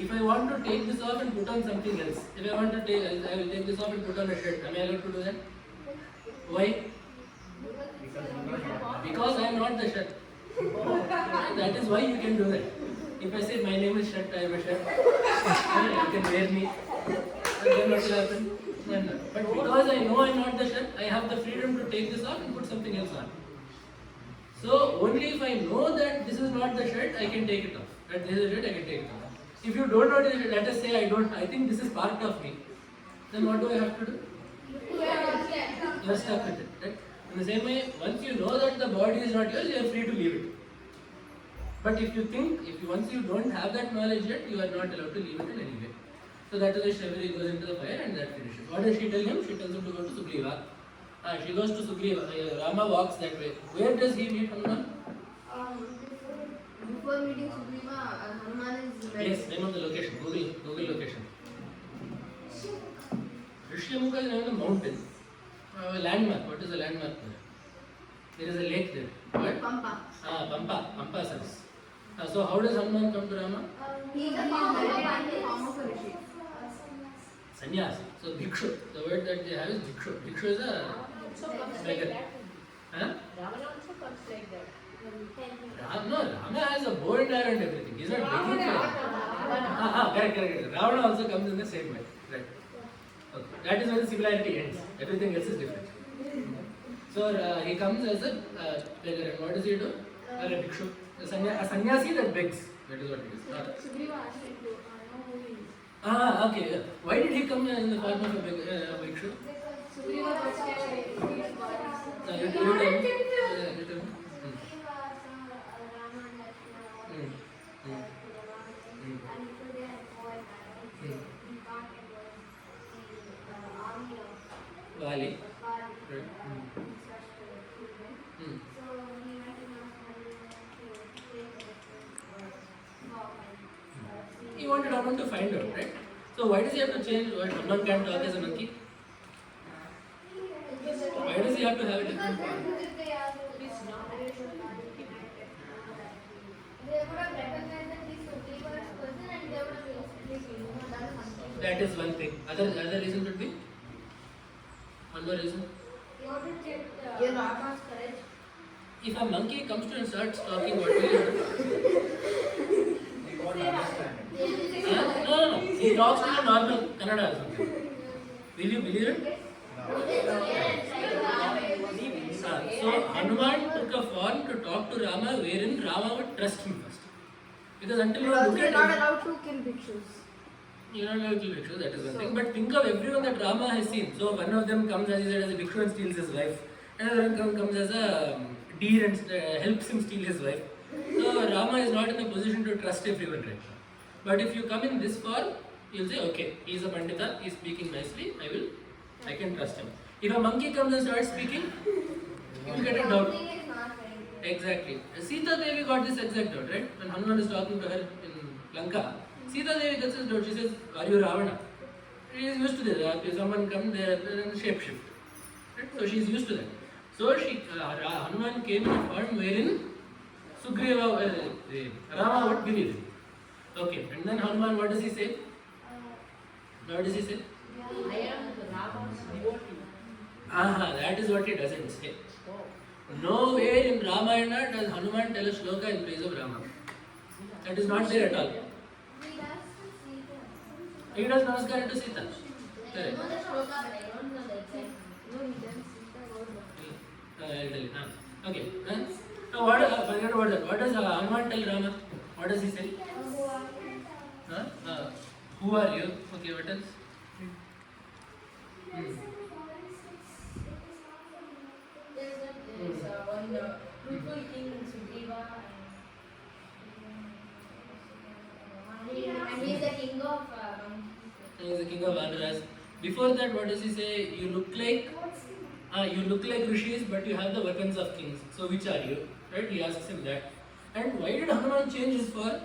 if I want to take this off and put on something else, if I want to take, I will take this off and put on a shirt. Am I allowed to do that? Why? Because I am not the shirt. That is why you can do that. If I say my name is Shirt, I am a shirt. You can wear me. Then what will happen? No. But because I know I am not the shirt, I have the freedom to take this off and put something else on. So only if I know that this is not the shirt, I can take it off. That this is the shirt, I can take it off. If you don't know this, let us say I think this is part of me. Then what do I have to do? You are stuck with it, right? In the same way, once you know that the body is not yours, you are free to leave it. But if you think, once you don't have that knowledge yet, you are not allowed to leave it in any way. So that is why Shraviri goes into the fire and that finishes. What does she tell him? She tells him to go to Sugriva. She goes to Sugriva. Rama walks that way. Where does he meet Hanuman? Before meeting Sugriva, Hanuman is very... Yes, name of the location. Google location. Rishyamukha is the name of the mountain. Landmark. What is the landmark there? There is a lake there. What? Pampa. Pampa says. So how does Hanuman come to Rama? He is the form of a rishi. Sannyas. So bhikshu. The word that they have is bhikshu. Bhikshu is a Also comes like beggar. that. Huh? Ravana also comes like that. Rama has a bow and arrow and everything. He's not begging for it. Correct. Ravana also comes in the same way. Right. Okay. That is where the similarity ends. Everything else is different. So he comes as a beggar. And what does he do? A bhikshu. A sannyasi that begs. That is what it is. Sugriva asked him to know who he is. Okay. Why did he come in the form of a bhikshu? Sugriva was saying You tell me. Valley. Right. He wanted Hanuman to find out, right? So why does he have to change? What, Hanuman can't talk as a monkey? Why does he have to have a different form? They would have recognized that he's Sugriva's person and they would have instantly done something. That is one thing. Other reason could be? One more reason. He wanted to check Rama's courage. If a monkey comes to you and starts talking, what will you do? He won't understand it. No. He talks in a normal Kannada or something. Will you believe it? So Hanuman took a form to talk to Rama wherein Rama would trust him first. Because until you look Also, you're at not him, allowed to kill bhikshus. you're not allowed to kill bhikshus, that is one thing. But think of everyone that Rama has seen. So one of them comes, as he said, as a bhikshu and steals his wife. Another one comes as a deer and helps him steal his wife. So Rama is not in a position to trust everyone right now. But if you come in this form, you'll say, okay, he is a Pandita, he is speaking nicely, I can trust him. If a monkey comes and starts speaking, you will get a doubt. Something is not right. Exactly. Sita Devi got this exact doubt, right? When Hanuman is talking to her in Lanka, Sita Devi gets this doubt. She says, are you Ravana? She is used to this. If someone comes, they are shape-shift. Right? So she is used to that. So Hanuman came in a form wherein Sugriva, Rama would believe him. Okay, and then Hanuman, what does he say? What does he say? I am Rama's devotee. That is what he doesn't say. Oh. Nowhere in Ramayana does Hanuman tell a shloka in praise of Rama. That is not there at all. We asked to see the. He does namaskar to Sita. I Correct. know the shloka, but I don't know the exact. No, he doesn't. Sita wrote that. I'll tell you. Okay. Now forget about that. What does Hanuman tell Rama? What does he say? Who are you? Okay, what else? There's one truthful king Sugriva And he is the king of. He is the king of Vanaras. Before that, what does he say? You look like rishis, but you have the weapons of kings. So which are you? Right? He asks him that. And why did Hanuman change his form?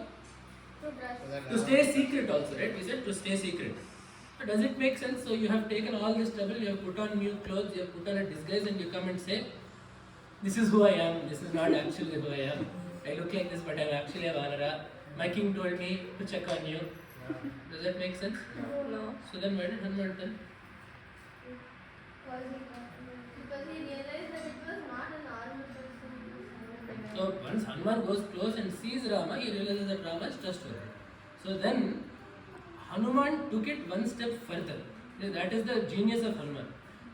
To stay secret also, right? He said to stay secret. So does it make sense? So you have taken all this trouble, you have put on new clothes, you have put on a disguise and you come and say, this is who I am, this is not actually who I am. I look like this but I am actually a Vanara. My king told me to check on you. Does that make sense? No. So then why did Hanuman tell? Because he realized that it was not a normal person. So once Hanuman goes close and sees Rama, he realizes that Rama is trustworthy. So then Hanuman took it one step further. That is the genius of Hanuman.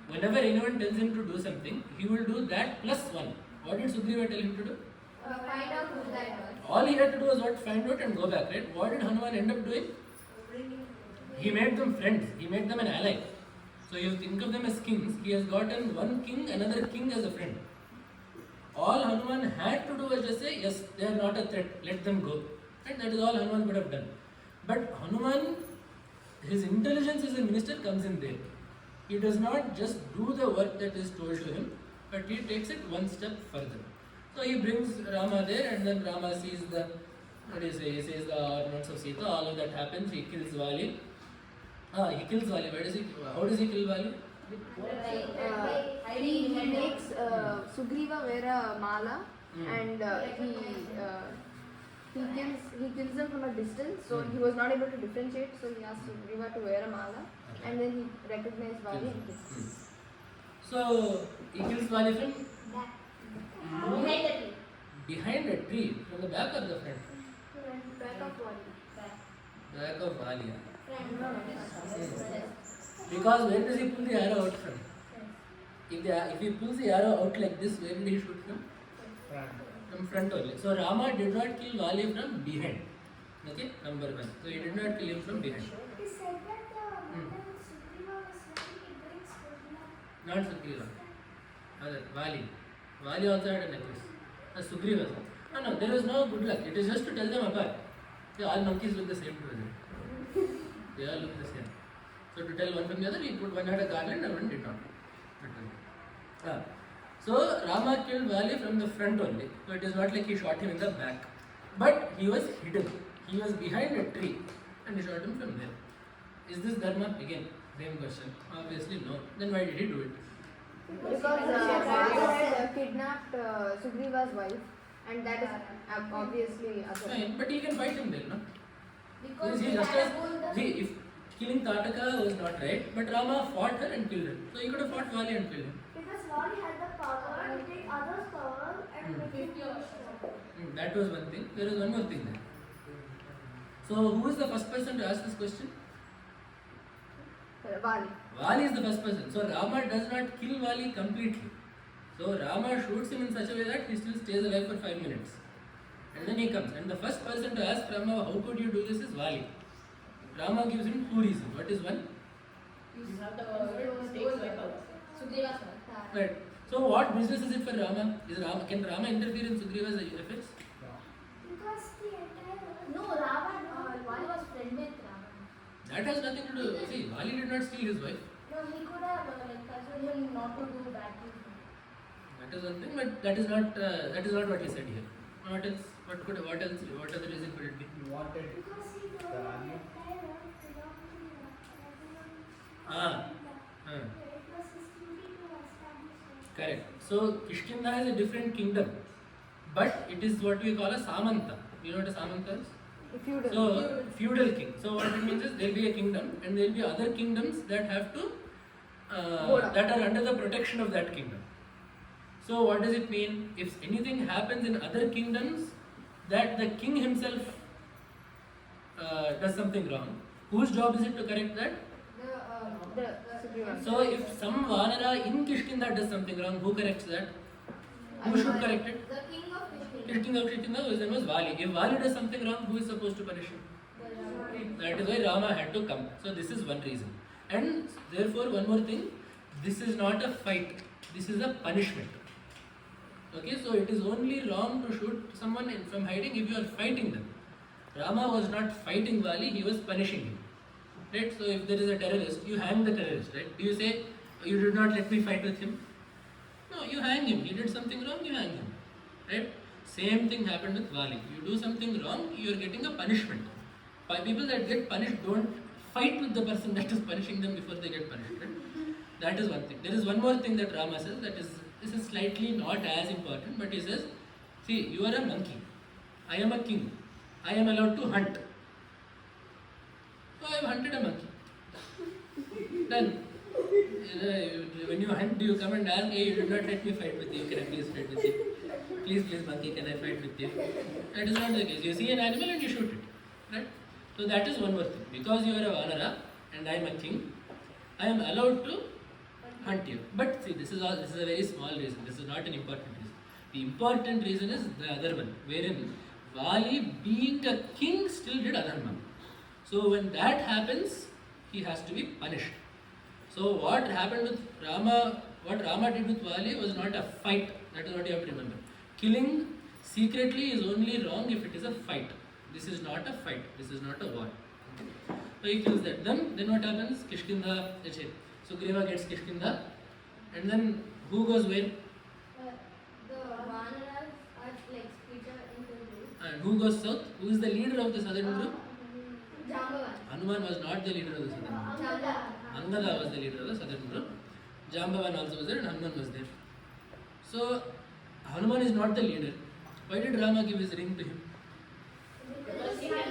Whenever anyone tells him to do something, he will do that plus one. What did Sugriva tell him to do? Find out who that was. All he had to do was what? Find out and go back, right? What did Hanuman end up doing? He made them friends. He made them an ally. So you think of them as kings. He has gotten one king, another king as a friend. All Hanuman had to do was just say, yes, they are not a threat. Let them go. And that is all Hanuman could have done. But Hanuman, his intelligence as a minister comes in there. He does not just do the work that is told to him, but he takes it one step further. So he brings Rama there, and then Rama sees the, what do you say, he says the ornaments of Sita, all of that happens, he kills Vali. He kills Vali. How does he kill Vali? He makes Sugriva wear a mala and he kills them from a distance. So he was not able to differentiate. So he asked Sugriva to wear a mala, and then he recognized Vali and kills him. So he kills Vali from Behind the tree. behind a tree, from the back or the front? Back of Vali. Back of Vali. Front. Because where does he pull the arrow out from? If he pulls the arrow out like this, where did he shoot from? From front only. So Rama did not kill Vali from behind. Okay, number one. So he did not kill him from behind. He said that the moment Sugriva was running, it brings Sugriva. Not Sugriva. Other Vali. Vali also had a necklace. Sugriva. No, there was no good luck. It is just to tell them apart. All monkeys look the same to them. They all look the same. So to tell one from the other, he put one had a garland and one did not. So Rama killed Vali from the front only. So it is not like he shot him in the back. But he was hidden. He was behind a tree and he shot him from there. Is this dharma? Again, same question. Obviously no. Then why did he do it? Because Rama had kidnapped Sugriva's wife, and that is obviously Fine, but he can fight him there, no? Because See, he just had as, a bull the see, if killing Tataka was not right, but Rama fought her and killed her. So he could have fought Vali and killed him. because Vali had the power to take others' power and make it yours. That was one thing. There is one more thing there. So who is the first person to ask this question? Vali. Vali is the first person. So Rama does not kill Vali completely. So Rama shoots him in such a way that he still stays alive for 5 minutes. And then he comes. And the first person to ask Rama, how could you do this, is Vali. Rama gives him 2 reasons. What is one? You have the word takes wife out. Sugriva's wife. Right. So what business is it for Rama? Can Rama interfere in Sugriva's affairs? Because the entire. No, Vali was friend with Rama. That has nothing to do. See, Vali did not steal his wife. No, he could have persuaded him not to do bad things. That is one thing, but that is not what he said here. What else? What other reason could it be? He wanted Because he told the the army. entire earth belonged to everyone. Ah. It was his duty to establish it. Correct. So Kishkinda is a different kingdom, but it is what we call a Samanta. You know what a Samanta is? Feudal. So feudal king. So what it means is there will be a kingdom, and there will be other kingdoms that have to that are under the protection of that kingdom. So what does it mean? If anything happens in other kingdoms, that the king himself does something wrong, whose job is it to correct that? The Sugriva. So if some Vanara in Kishkinda does something wrong, who corrects that? Who should correct it? The king of Kishkinda. Kishkinda whose name was Vali. If Vali does something wrong, who is supposed to punish him? That is why Rama had to come. So this is one reason. And therefore one more thing, this is not a fight, this is a punishment. Okay, so it is only wrong to shoot someone from hiding if you are fighting them. Rama was not fighting Vali, he was punishing him. Right? So if there is a terrorist, you hang the terrorist, right? Do you say, you did not let me fight with him? No, you hang him. He did something wrong, you hang him. Right? Same thing happened with Vali. You do something wrong, you are getting a punishment. People that get punished don't fight with the person that is punishing them before they get punished. Right? That is one thing. There is one more thing that Rama says, that is, this is slightly not as important, but he says, see, you are a monkey. I am a king. I am allowed to hunt. So I have hunted a monkey. Done. When you hunt, do you come and ask, hey, you did not let me fight with you, can I please fight with you? Please monkey, can I fight with you? That is not the case. You see an animal and you shoot it. Right? So that is one more thing. Because you are a Vanara and I am a king, I am allowed to hunt you. But see, this is a very small reason. This is not an important reason. The important reason is the other one, wherein Vali, being a king, still did adharma. So when that happens, he has to be punished. So what happened with Rama, what Rama did with Vali was not a fight. That is what you have to remember. Killing secretly is only wrong if it is a fight. This is not a fight. This is not a war. So he kills that. Then what happens? Kishkinda, Sugriva gets Kishkinda, and then who goes where? The Vanaras are like split into groups. And who goes south? Who is the leader of the southern group? Jambavan. Hanuman was not the leader of the southern group. Angada was the leader of the southern group. Jambavan also was there and Hanuman was there. So Hanuman is not the leader. Why did Rama give his ring to him? Because he had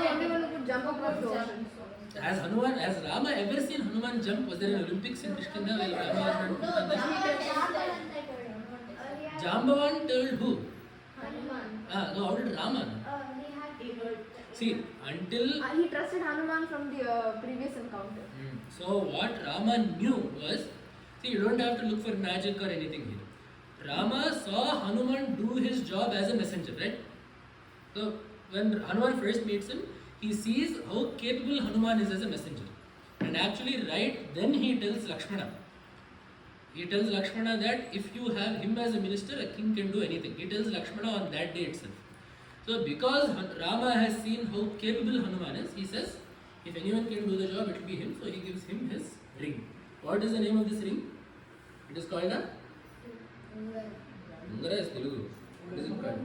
Everyone who could jump across the ocean. Has Rama ever seen Hanuman jump? Was there an Olympics in Kishkinda while Rama was not? Jambavan told who? Hanuman. No, how did Rama? He had See, until He trusted Hanuman from the previous encounter. So what Rama knew was, see, you don't have to look for magic or anything here. Rama saw Hanuman do his job as a messenger, right? So when Hanuman first meets him, he sees how capable Hanuman is as a messenger. And actually right then he tells Lakshmana. He tells Lakshmana that if you have him as a minister, a king can do anything. He tells Lakshmana on that day itself. So because Rama has seen how capable Hanuman is, he says, if anyone can do the job, it will be him. So he gives him his ring. What is the name of this ring? It is called a? Mungara is Telugu. What is it called?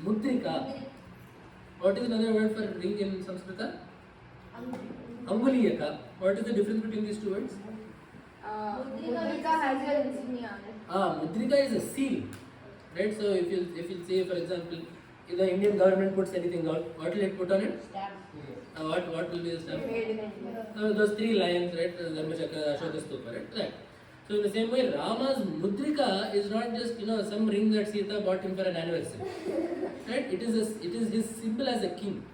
Mudrika. What is another word for ring in Sanskrita? Anguliyaka. What is the difference between these two words? Mudrika has your insignia on it. Mudrika is a seal. Right? So if you say, for example, if the Indian government puts anything out, what will it put on it? What will be the stamp? Made in India. Those three lions, right? Dharma Chakra, Ashoka Stupa, right? Right. So in the same way, Rama's mudrika is not just some ring that Sita bought him for an anniversary, right? It is his symbol as a king.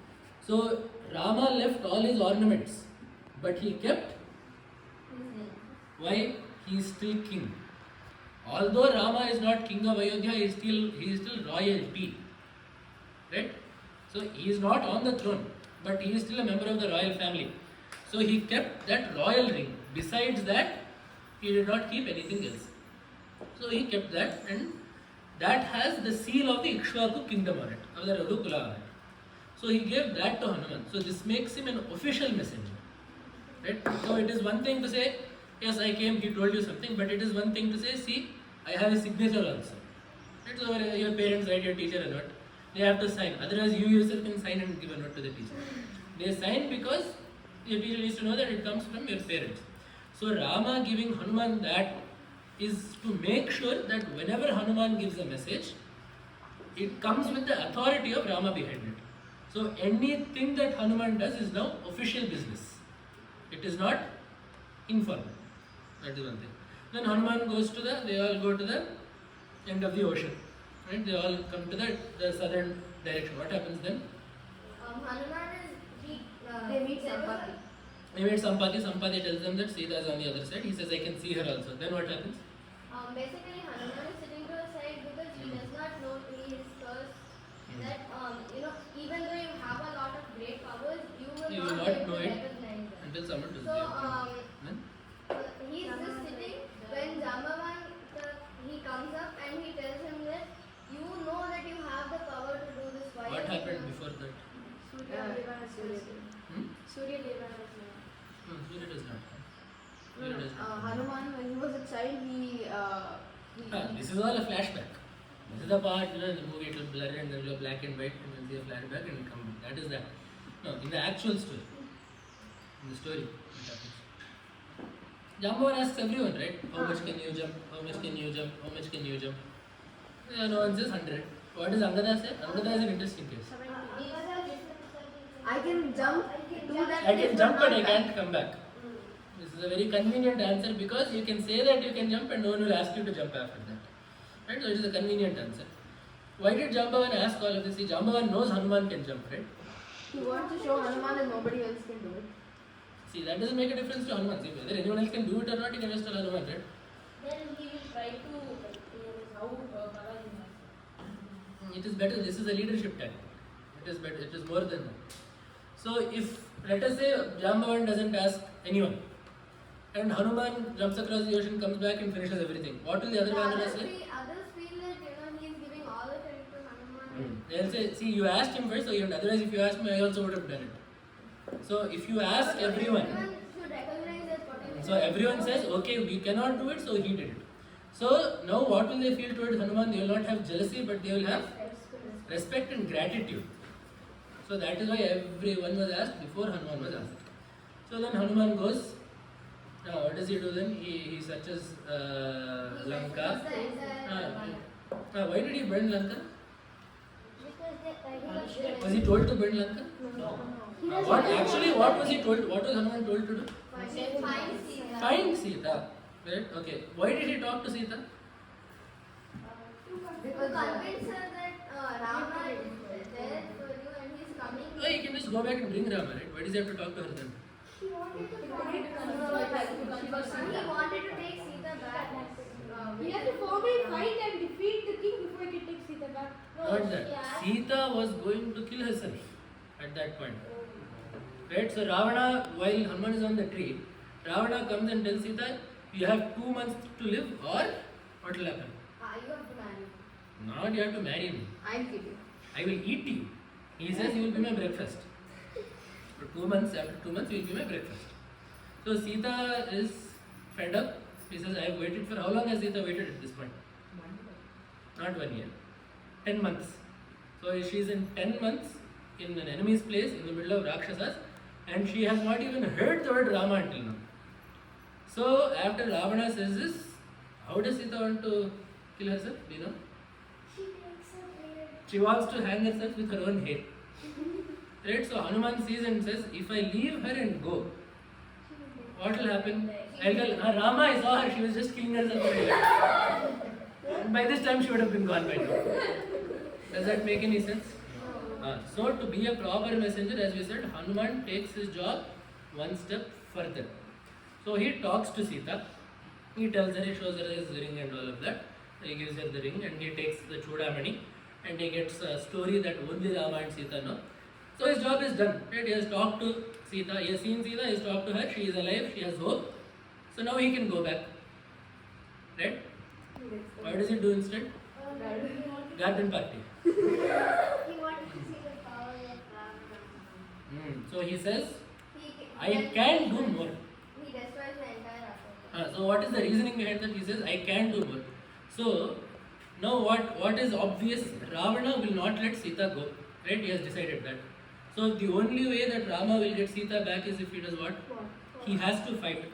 So Rama left all his ornaments, but he kept. Why? He is still king. Although Rama is not king of Ayodhya, he is still royalty, right? So he is not on the throne, but he is still a member of the royal family. So he kept that royal ring. Besides that, he did not keep anything else. So he kept that, and that has the seal of the Ikshvaku kingdom on it, of the Raghukula on it. So he gave that to Hanuman. So this makes him an official messenger, right? So it is one thing to say, yes, I came, he told you something, but it is one thing to say, see, I have a signature also. Right? So your parents write your teacher a note, they have to sign. Otherwise, you yourself can sign and give a note to the teacher. They sign because your teacher needs to know that it comes from your parents. So Rama giving Hanuman that is to make sure that whenever Hanuman gives a message, it comes with the authority of Rama behind it. So anything that Hanuman does is now official business. It is not informal. That is one thing. Then Hanuman goes to they all go to the end of the ocean. Right? They all come to the southern direction. What happens then? Hanuman is They meet Sampati. They meet Sampati. Sampati tells them that Sita is on the other side. He says, I can see her also. Then what happens? Basically, Hanuman is sitting to the side because he does not know he is cursed. That even though you have a lot of great powers, you will not be able know to it recognize them. until someone tells So you. Then? he is just sitting when Jambavan he comes up and he tells him that you know that you have the power to do this. Why What are you happened not? before that? Surya Deva has Surya Deva has No, Surya does not. No, Surya does not. Hanuman, when he was a child, he This is all a flashback. This is the part, in the movie it will blur and then it will black and white and then see a flashback and it will come back. That is that. No, in the actual story. In the story, what happens? Jambavan asks everyone, right? How much can you jump? How much can you jump? How much can you jump? No one says 100. What does Angada say? Angada is an interesting case. I can jump to that I place, can jump but not I back. can't come back. This is a very convenient answer because you can say that you can jump and no one will ask you to jump after that. Right? So it is a convenient answer. Why did Jambavan ask all of this? See, Jambavan knows Hanuman can jump, right? He wants to show Hanuman that nobody else can do it. See, that doesn't make a difference to Hanuman. See, whether anyone else can do it or not, you can just tell Hanuman, right? Then he will try to, how It is better. This is a leadership tactic. It is better. It is more than that. So if, let us say, Jambavan doesn't ask anyone, and Hanuman jumps across the ocean, comes back and finishes everything, what will the other Vanaras say? Others feel that he is giving all the credit to Hanuman. They'll say, see, you asked him first, so you, otherwise if you asked me, I also would have done it. So if you ask everyone, Should recognize that potential. so everyone says, okay, we cannot do it, so he did it. So now what will they feel towards Hanuman? They will not have jealousy, but they will have respect and gratitude. So that is why everyone was asked before Hanuman was asked. So then Hanuman goes, what does he do then? He searches Lanka. Why did he burn Lanka? Because Was he told to burn Lanka? No. What was he told? What was Hanuman told to do? find Sita. Find Sita. Right? Okay. Why did he talk to Sita? To convince her that Rama is there for you and he is coming. Oh, he can just go back and bring Rama, right? Why does he have to talk to her then? He wanted to take Sita back. He has to formally fight and defeat the king before he can take Sita back. Not that. Sita was going to kill herself at that point. Right? So Ravana, while Hanuman is on the tree, Ravana comes and tells Sita, you have 2 months to live, or what will happen? You have to marry. Not you have to marry me. I'll kill you. I will eat you. He says you will be my breakfast. For 2 months, after 2 months, you will be my breakfast. So Sita is fed up. He says, I have waited for, how long has Sita waited at this point? Not 1 year. 10 months. So she is in 10 months in an enemy's place in the middle of Rakshasas, and she has not even heard the word Rama until now. So after Ravana says this, how does Sita want to kill herself? Do you know? She takes her hair. She wants to hang herself with her own hair. Right? So Hanuman sees and says, if I leave her and go, what will happen? I'll tell, Rama, I saw her, she was just killing herself. And by this time she would have been gone by now. Does that make any sense? So to be a proper messenger, as we said, Hanuman takes his job one step further. So he talks to Sita, he tells her, he shows her his ring and all of that. He gives her the ring and he takes the Chudamani and he gets a story that only Rama and Sita know. So his job is done. Right? He has talked to Sita, he has seen Sita, he has talked to her, she is alive, she has hope. So now he can go back. Right? What does he do instead? Garden party. He wanted to see the power of Ravana. So he says, He I can do more. He destroys the entire Ashoka. So what is the reasoning behind that? He says, I can do more. So now what is obvious? Ravana will not let Sita go. Right? He has decided that. So the only way that Rama will get Sita back is if he does what? He has to fight.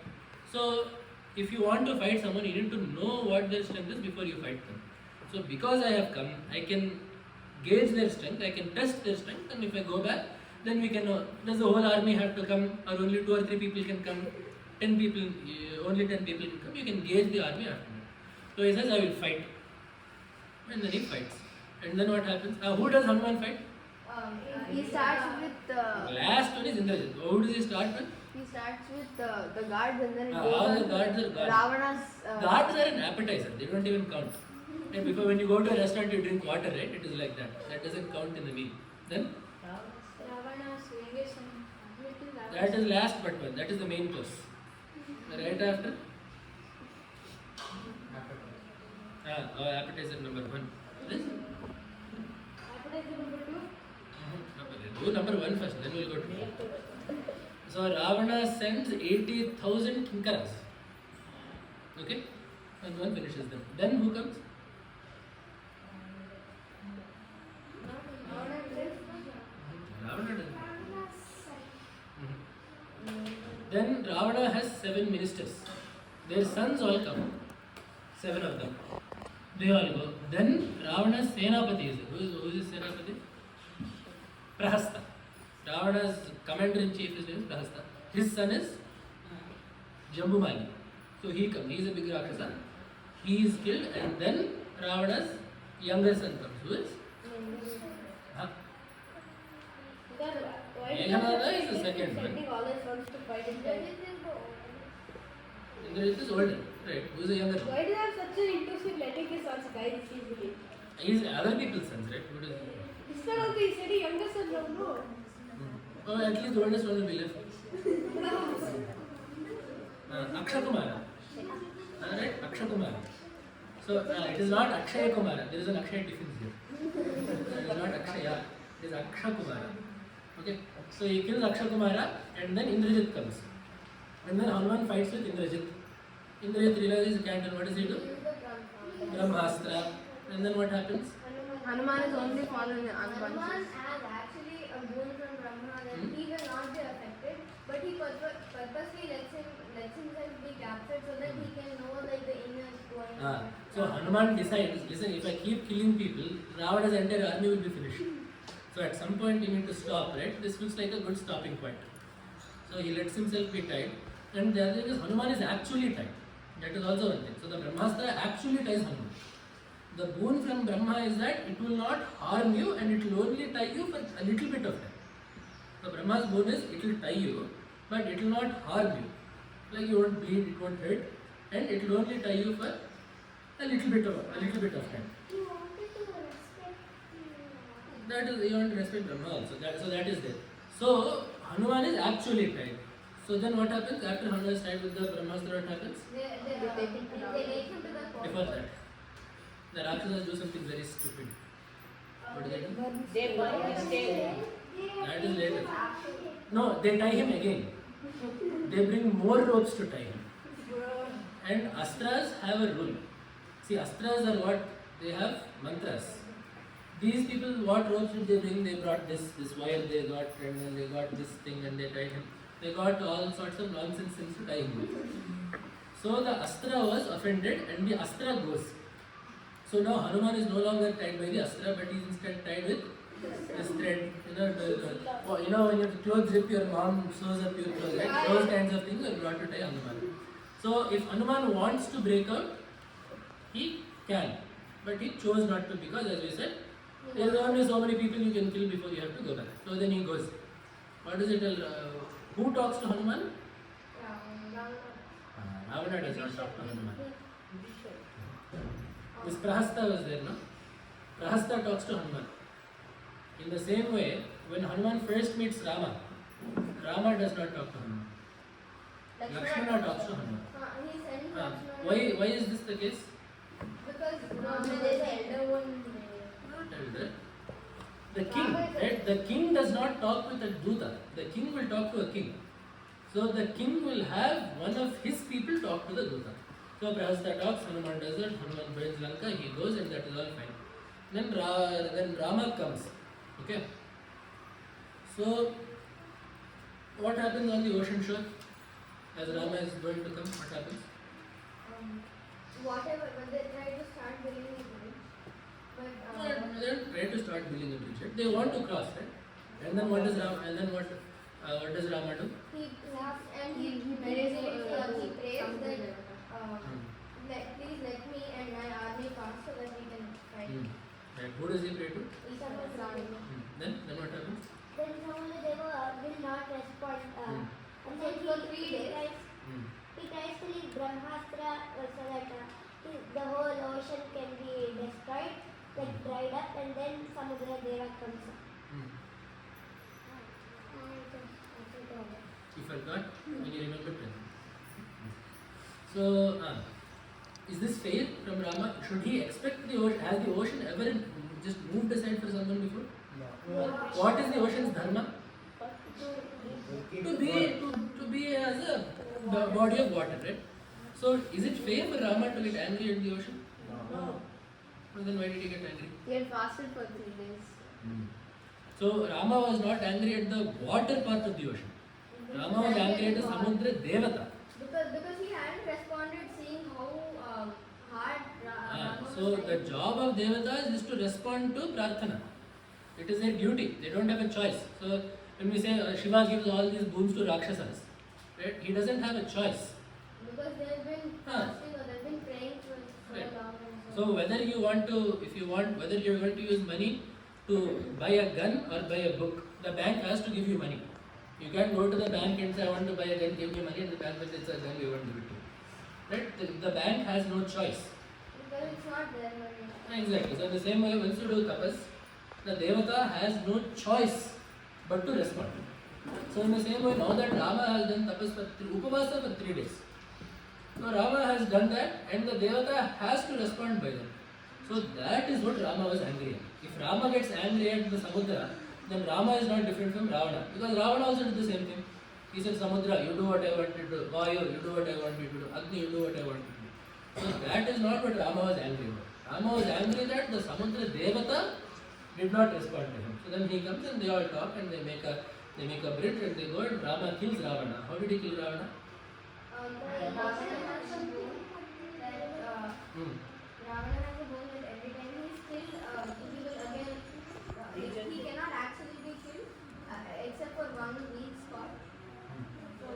So if you want to fight someone, you need to know what their strength is before you fight them. So because I have come, I can gauge their strength, I can test their strength, and if I go back, then we can know, does the whole army have to come, or only 2 or 3 people can come, 10 people, only 10 people can come, you can gauge the army after that. So he says, I will fight. And then he fights. And then what happens? Who does Hanuman fight? He starts with Last one is Indrajit. Who does he start with? he starts with the guards and then it All goes the on guards are guards. Ravana's Guards are an appetizer, they don't even count. And before when you go to a restaurant, you drink water, right? It is like that. That doesn't count in the meal. Then Ravana's various and little that is last but one. That is the main course. Right after? Appetizer number 1. This? appetizer number 2. Do number 1 first, then we'll go to 2. So Ravana sends 80,000 kinkaras. Okay? And one finishes them. Then who comes? Ravana doesn't. Then Ravana has 7 ministers. Their sons all come. 7 of them. They all go. Then Ravana's Senapati is there. Who is his Senapati? Prahasta. Ravana's commander-in-chief is Prahasta. His son is Jambumali. So he comes. He is a big Rakshasa. He is killed, and then Ravana's younger son comes. Who is? Meghanada is the second one. Sending all his sons to fight in time. Indrajit is older. Right. Who is the younger one? Why do you have such an interest in letting his sons die this easily? He's other people's sons, right? What is it? This one also he said he younger son, no. Oh, at least the oldest one will be left. Akshakumara. Right? Akshakumara. So it is not Akshaya Kumara. There is an Akshaya difference here. It is not Akshaya. It is Akshakumara. Okay. So he kills Akshakumara and then Indrajit comes. And then Hanuman fights with Indrajit. Indrajit realizes he can't, and what does he do? Use the Brahmastra. And then what happens? Hanuman is only following the Hanuman unconscious. has actually a boon from Brahma that he will not be affected, but he purposely lets himself be captured so that he can know like the inner going. So Hanuman decides, listen, if I keep killing people, Ravana's entire army will be finished. So at some point you need to stop, right? This looks like a good stopping point. So he lets himself be tied. And the other thing is Hanuman is actually tied. That is also one thing. So the Brahmastra actually ties Hanuman. The boon from Brahma is that it will not harm you and it will only tie you for a little bit of time. So Brahma's boon is it will tie you, but it will not harm you. Like you won't bleed, it won't hurt, and it will only tie you for a little bit of time. He wanted to respect That is, you want to respect Brahma also. That is there. So Hanuman is actually tied. So then what happens after Hanuman is tied with the Brahmastra? What happens? they take him to the court. Before that, the Rakshasas do something very stupid. What do they do? They burn his tail. That is later. No, they tie him again. They bring more ropes to tie him. And astras have a rule. See, astras are what? They have mantras. These people, what ropes did they bring? They brought this wire they got, and then they got this thing and they tied him. They got all sorts of nonsense things to tie him with. So the astra was offended and the astra goes. So now Hanuman is no longer tied by the astra, but he is instead tied with this thread. You know when your clothes rip, your mom sews up your clothes, right? Those kinds of things are brought to tie Hanuman. So if Hanuman wants to break out, he can. But he chose not to because, as we said, there are only so many people you can kill before you have to go back. So then he goes. What does it tell? Who talks to Hanuman? Ravana does not talk to Hanuman. This Prahasta was there, no? Prahasta talks to Hanuman. In the same way, when Hanuman first meets Rama, Rama does not talk to Hanuman. Lakshmana talks to Hanuman. He sent Lakshmana. Why is this the case? Because there is an elder one. Not elder. The king, right? The king does not talk with a Duta. The king will talk to a king. So the king will have one of his people talk to the Duta. So Prahasta talks, Hanuman does it, Hanuman burns Lanka, he goes and that is all fine. Then Rama comes. Okay. So what happens on the ocean shore? As Rama is going to come, what happens? Whatever, but they try to start building the bridge. But They don't try to start building a bridge. Right? They want to cross, right? And then what does Rama? And then what does Rama do? he laughs and he prays that please let me and my army pass so that we can fight. Right. Who does he pray to? Then what happens? Then Samadeva will not respond. And then For 3 days. he tries to leave Brahmastra so that the whole ocean can be destroyed, like dried up, and then Samudra Deva comes up. You forgot when you remember present. So, is this faith from Rama? Should he expect the ocean? Has the ocean ever just moved aside for someone before? No. What is the ocean's dharma? To be as a body of water, right? So, is it fair for Rama to get angry at the ocean? No. Well, then why did he get angry? He had fasted for 3 days. So, Rama was not angry at the water part of the ocean. Rama was angry at the Samudra Devata. Because he hadn't responded, seeing how hard Rama was So the trying. job of Devatas is to respond to Prarthana. It is their duty. They don't have a choice. So when we say Shiva gives all these boons to Rakshasas, right? He doesn't have a choice. Because they've been fasting or they've been praying for so Right. long. And So whether you want to, if you want, whether you're going to use money to buy a gun or buy a book, the bank has to give you money. You can't go to the bank and say, I want to buy a gun, give me money, and the bank will say, it's a gun, we won't give it to you. Right? The bank has no choice. Because it's not there when Exactly. So in the same way, once you do tapas, the devata has no choice but to respond. So in the same way, now that Rama has done tapas for upavasa for 3 days. So Rama has done that, and the devata has to respond by that. So that is what Rama was angry at. If Rama gets angry at the samudra, then Rama is not different from Ravana. Because Ravana also did the same thing. He said, Samudra, you do what I want you to do. Vayu, you do what I want you to do. Agni, you do what I want you to do. So that is not what Rama was angry about. Rama was angry that the Samudra Devata did not respond to him. So then he comes and they all talk and they make a bridge and they go and Rama kills Ravana. How did he kill Ravana? Ravana has a bone that Ravana has a bone that every time he is killed, he will again he cannot actually be killed except for one weak spot. So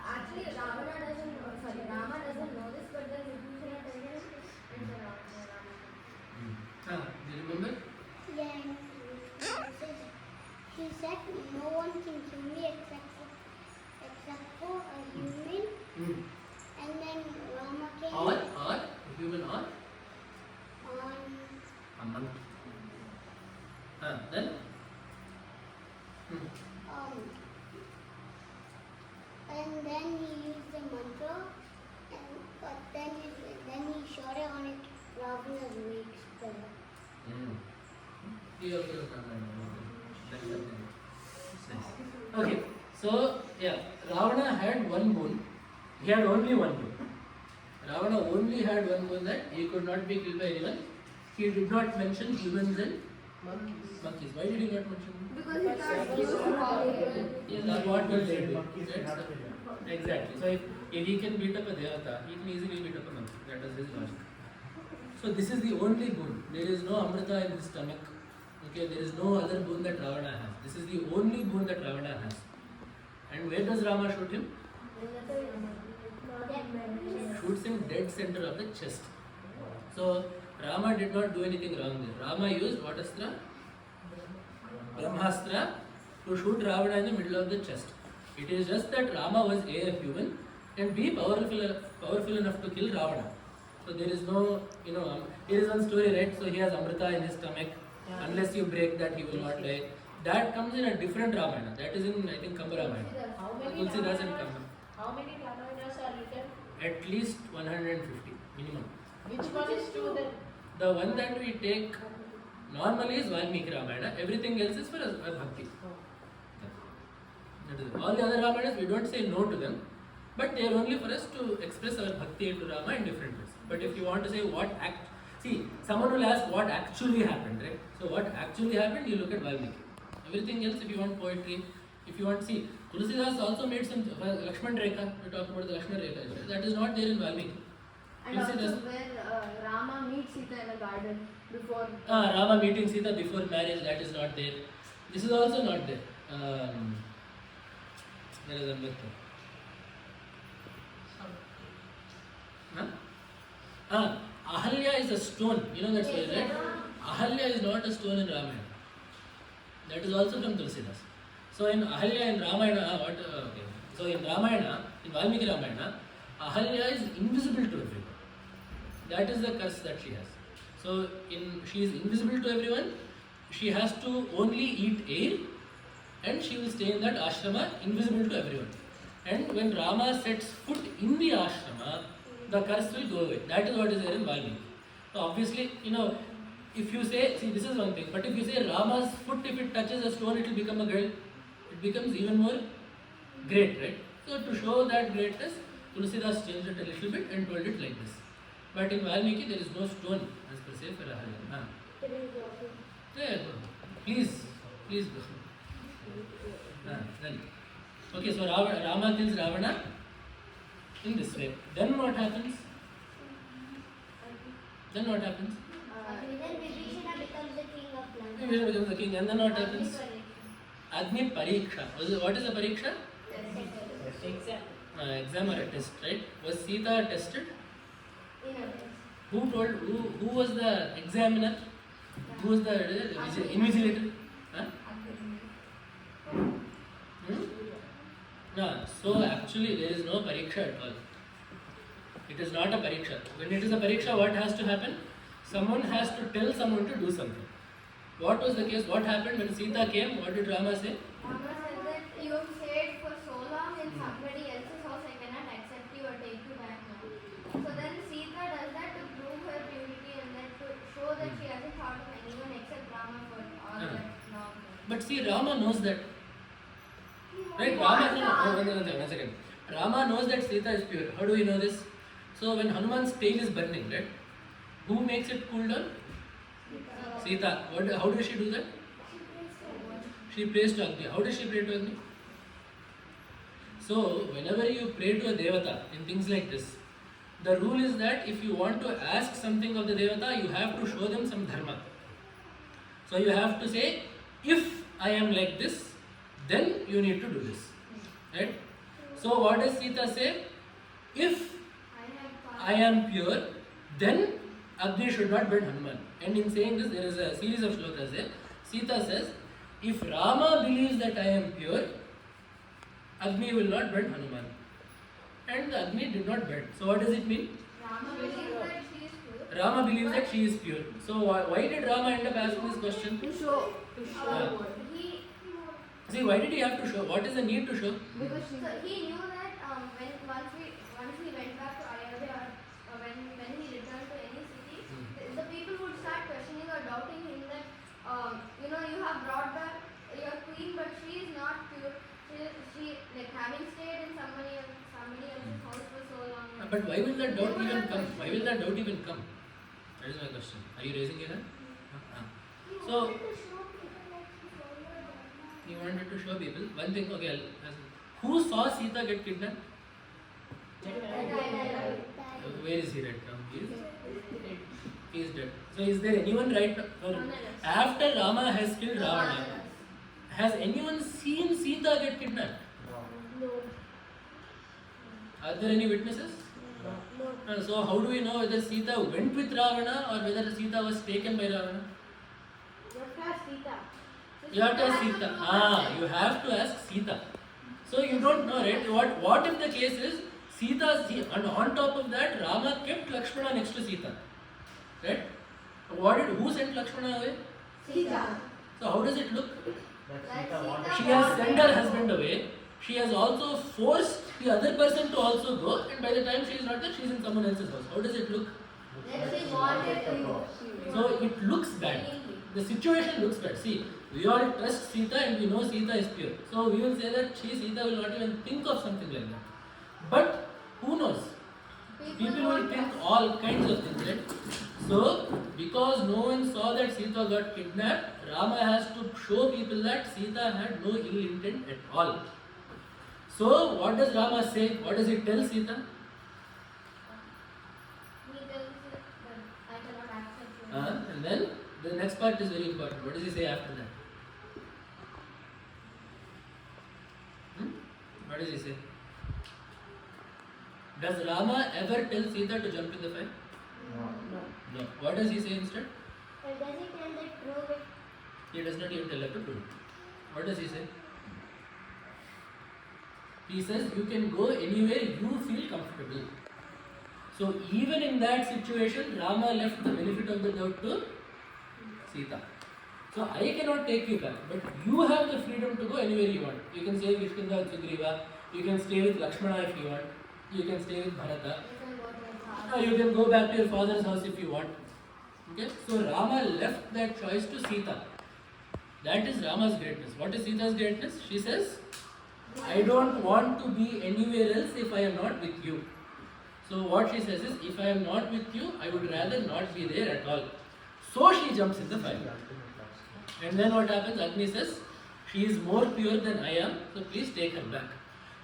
actually Rama doesn't know this, but then Vibhishana tells him and then Rama. Do you remember? Yeah. He said no one can kill me except for a human. And then Rama came Or a human or on a monkey. Then? and then he used the mantra, but then he shot it on it Ravana's wake spell. Okay, so yeah, Ravana had one boon. He had only one boon. Ravana only had one boon that he could not be killed by anyone. He did not mention humans and monkeys. Why did he not mention? Because he thought he was powerful. Yes, that's what will they do? Exactly. So if he can beat up a devata, he can easily beat up a monkey. That is his logic. So this is the only boon. There is no amrita in his stomach. Okay, there is no other boon that Ravana has. This is the only boon that Ravana has. And where does Rama shoot him? Shoots him dead center of the chest. So Rama did not do anything wrong there. Rama used what astra? Brahmastra to shoot Ravana in the middle of the chest. It is just that Rama was A, a human, and B, powerful enough to kill Ravana. So there is no, here is one story, right? So he has Amrita in his stomach. Yeah. Unless you break that, he will not die. That comes in a different Ramayana. That is in, I think, Kamba Ramayana. How many Tulsidas and Kamba. How many Ramayanas are written? At least 150 minimum. Which one is true then? The one that we take normally is Valmiki Ramayana. Everything else is for Bhakti. That is it. All the other Ramayanas, we don't say no to them, but they are only for us to express our Bhakti into Rama in different ways. But if you want to say someone will ask what actually happened, right? So what actually happened, you look at Valmiki. Everything else, if you want poetry, if you want, Tulsidas also made some Lakshman Rekha. We talked about the Lakshman Rekha. That is not there in Valmiki. And also where Rama meets Sita in a garden before. Rama meeting Sita before marriage, that is not there. This is also not there. There is Ambedkar. Ahalya is a stone. You know that story, right? Ahalya is not a stone in Ramayana. That is also from Tulsidas. So in Ahalya and Ramayana, So in Ramayana, in Valmiki Ramayana, Ahalya is invisible to everyone. That is the curse that she has. So she is invisible to everyone. She has to only eat air, and she will stay in that ashrama, invisible to everyone. And when Rama sets foot in the ashrama, the curse will go away. That is what is there in Valmiki. So obviously, if you say, this is one thing, but if you say Rama's foot, if it touches a stone, it will become a girl. It becomes even more great, right? So to show that greatness, Tulsidas changed it a little bit and told it like this. But in Valmiki, there is no stone, as per se, for Ahalya. Yeah, please go. Then. Okay, so Rama kills Ravana in this way. Then what happens? Then Vibhishana becomes the king of Lanka. Vibhishana becomes the king, and then what happens? Agni Pariksha. What is a Pariksha? Exam. Exam or a test, right? Was Sita tested? In Who was the examiner? Who was the invigilator? No, so actually there is no pariksha at all. It is not a pariksha. When it is a pariksha, what has to happen? Someone has to tell someone to do something. What was the case? What happened when Sita came? What did Rama say? Rama said that you have stayed for so long in somebody else's house, I cannot accept you or take you back now. So then Sita does that to prove her purity and then to show that she hasn't thought of anyone except Rama for all that long time. But see, Rama knows that. Right? One second. Rama knows that Sita is pure. How do we know this? So when Hanuman's tail is burning, right? Who makes it cool down? Sita. How does she do that? She prays to Agni. How does she pray to Agni? So whenever you pray to a devata in things like this, the rule is that if you want to ask something of the devata, you have to show them some dharma. So you have to say, if I am like this, then you need to do this. Right? So what does Sita say? If I am pure, then Agni should not burn Hanuman. And in saying this, there is a series of shlokas there. Sita says, if Rama believes that I am pure, Agni will not burn Hanuman. And the Agni did not burn. So what does it mean? Rama believes that she is pure. Rama believes that she is pure. So why did Rama end up asking this question? To show. He See, why did he have to show? What is the need to show? Because she. So he knew that when once he went back to Ayodhya or when he returned to any city, the people would start questioning or doubting him that you have brought back your queen, but she is not pure. She like having stayed in somebody else's house for so long. But why will that doubt even come? Why will that doubt even come? That is my question. Are you raising your hand? So you wanted to show people one thing. Okay, who saw Sita get kidnapped? Where is he right now? He is dead. So is there anyone right now? After Rama has killed Ravana, has anyone seen Sita get kidnapped? No. Are there any witnesses? No. So how do we know whether Sita went with Ravana or whether Sita was taken by Ravana? You have to ask Sita. You have to ask Sita. So you don't know, right? What if the case is Sita, and on top of that, Rama kept Lakshmana next to Sita, right? Who sent Lakshmana away? Sita. So how does it look? That Sita wanted. She has sent her husband away. She has also forced the other person to also go, and by the time she is not there, she is in someone else's house. How does it look? That she wanted to. So it looks bad. The situation looks bad. See, we all trust Sita and we know Sita is pure. So we will say that Sita will not even think of something like that. But who knows? People will think all kinds of things, right? So, because no one saw that Sita got kidnapped, Rama has to show people that Sita had no ill intent at all. So, what does Rama say? What does he tell Sita? He tells her that I cannot accept you. And then the next part is very important. What does he say after that? What does he say? Does Rama ever tell Sita to jump in the fire? No. What does he say instead? Does he tell that prove it? He does not even tell her to do it. What does he say? He says you can go anywhere you feel comfortable. So even in that situation, Rama left the benefit of the doubt to Sita. So I cannot take you back, but you have the freedom to go anywhere you want. You can stay with Kishkinda and Sugriva, you can stay with Lakshmana if you want, you can stay with Bharata, you can go back to your father's house if you want. Okay? So Rama left that choice to Sita. That is Rama's greatness. What is Sita's greatness? She says, I don't want to be anywhere else if I am not with you. So what she says is, if I am not with you, I would rather not be there at all. So she jumps in the fire. And then what happens? Agni says, she is more pure than I am, so please take her back.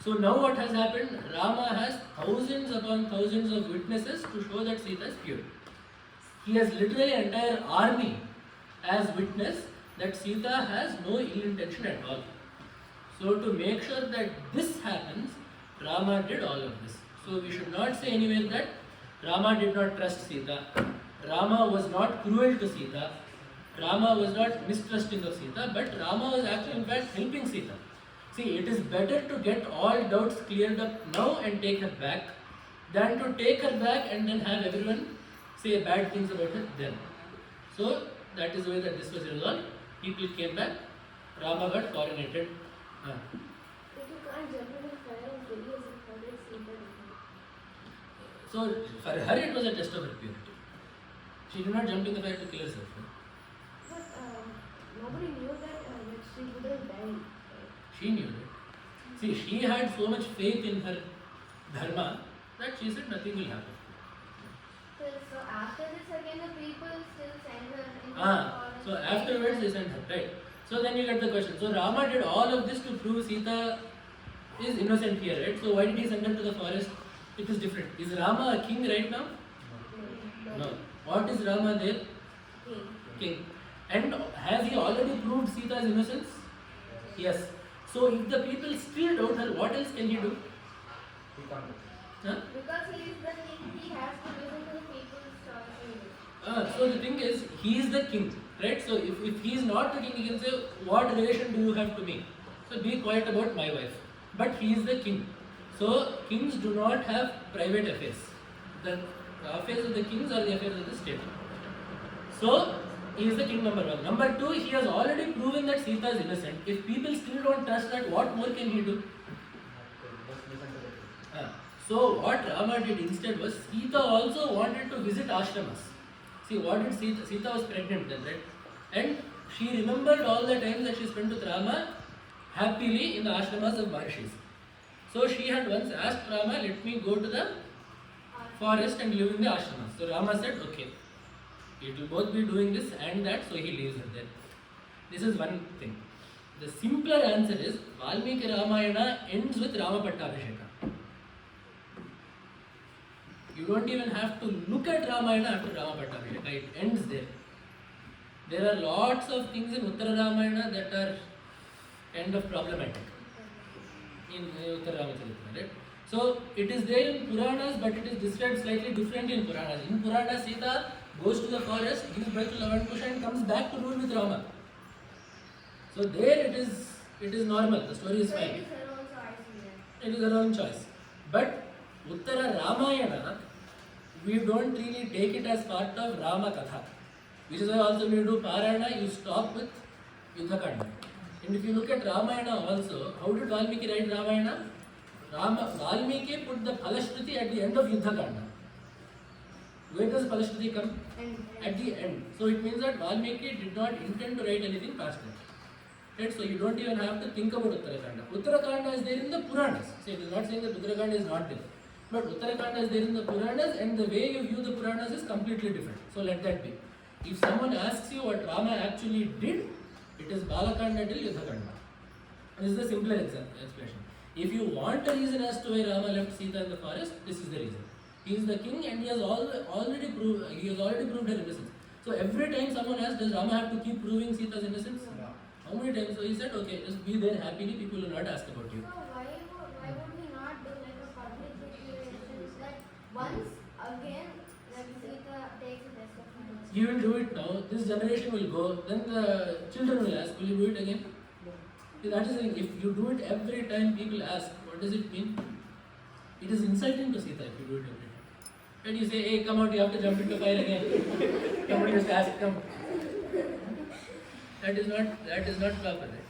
So now what has happened? Rama has thousands upon thousands of witnesses to show that Sita is pure. He has literally an entire army as witness that Sita has no ill intention at all. So to make sure that this happens, Rama did all of this. So we should not say anywhere that Rama did not trust Sita. Rama was not cruel to Sita. Rama was not mistrusting of Sita, but Rama was actually in fact helping Sita. See, it is better to get all doubts cleared up now and take her back than to take her back and then have everyone say bad things about her then. So that is the way that this was resolved. People came back, Rama got coronated. If you can't jump in the fire and kill yourself, how did Sita do it? So for her it was a test of her purity. She did not jump in the fire to kill herself. But nobody knew that she would have died. She knew that. See, she had so much faith in her dharma that she said nothing will happen. So after this again the people still send her into the forest. So afterwards they sent her, right? So then you get the question. So Rama did all of this to prove Sita is innocent here, right? So why did he send her to the forest? It is different. Is Rama a king right now? No. What is Rama there? King. And has he already proved Sita's innocence? Yes. So if the people still doubt her, what else can he do? He can't. Huh? Because he is the king, he has to listen to the people's choices. So the thing is, he is the king, right? So if he is not the king, he can say, what relation do you have to me? So be quiet about my wife. But he is the king. So kings do not have private affairs. The affairs of the kings are the affairs of the state. So he is the king, number one. Number two, he has already proven that Sita is innocent. If people still don't trust that, what more can he do? Just listen to the king. So what Rama did instead was, Sita also wanted to visit ashramas. See, what did Sita? Sita was pregnant then, right? And she remembered all the time that she spent with Rama happily in the ashramas of Maharishis. So she had once asked Rama, let me go to the forest and live in the ashramas. So Rama said, okay, it will both be doing this and that, so he leaves her there. This is one thing. The simpler answer is, Valmiki Ramayana ends with Rama Pattabhisheka. You don't even have to look at Ramayana after Rama Pattabhisheka, it ends there. There are lots of things in Uttara Ramayana that are kind of problematic in Uttara Ramacharitra, right? So it is there in Puranas, but it is described slightly differently in Puranas. In Purana, Sita goes to the forest, gives birth to Lavankusha and comes back to rule with Rama. So there it is normal, the story is So fine. it is her own choice. It is her own choice. But Uttara Ramayana, we don't really take it as part of Rama Katha. Which is why also when you do Parayana, you stop with Yuddhakanda. And if you look at Ramayana also, how did Valmiki write Ramayana? Valmiki put the Phalashruti at the end of Yuddhakanda. Where does Phalashruti come? At the end. So it means that Valmiki did not intend to write anything past that. Right? So you don't even have to think about Uttarakanda. Uttarakanda is there in the Puranas. See, it is not saying that Uttarakanda is not there. But Uttarakanda is there in the Puranas, and the way you view the Puranas is completely different. So let that be. If someone asks you what Rama actually did, it is Balakanda till Yuddhakanda. This is the simpler explanation. If you want a reason as to why Rama left Sita in the forest, this is the reason. He is the king and he has already proved her innocence. So every time someone asks, does Rama have to keep proving Sita's innocence? No. How many times? So he said, okay, just be there happily, people will not ask about you. So why would we not do like a public declaration that once again that Sita takes a test of fire? You will do it now, this generation will go, then the children will ask, will you do it again? See, that is the thing, if you do it every time people ask, what does it mean? It is insulting to Sita if you do it every time. And you say, hey, come out, you have to jump into fire again. Come on, just ask, come. That is not proper, right?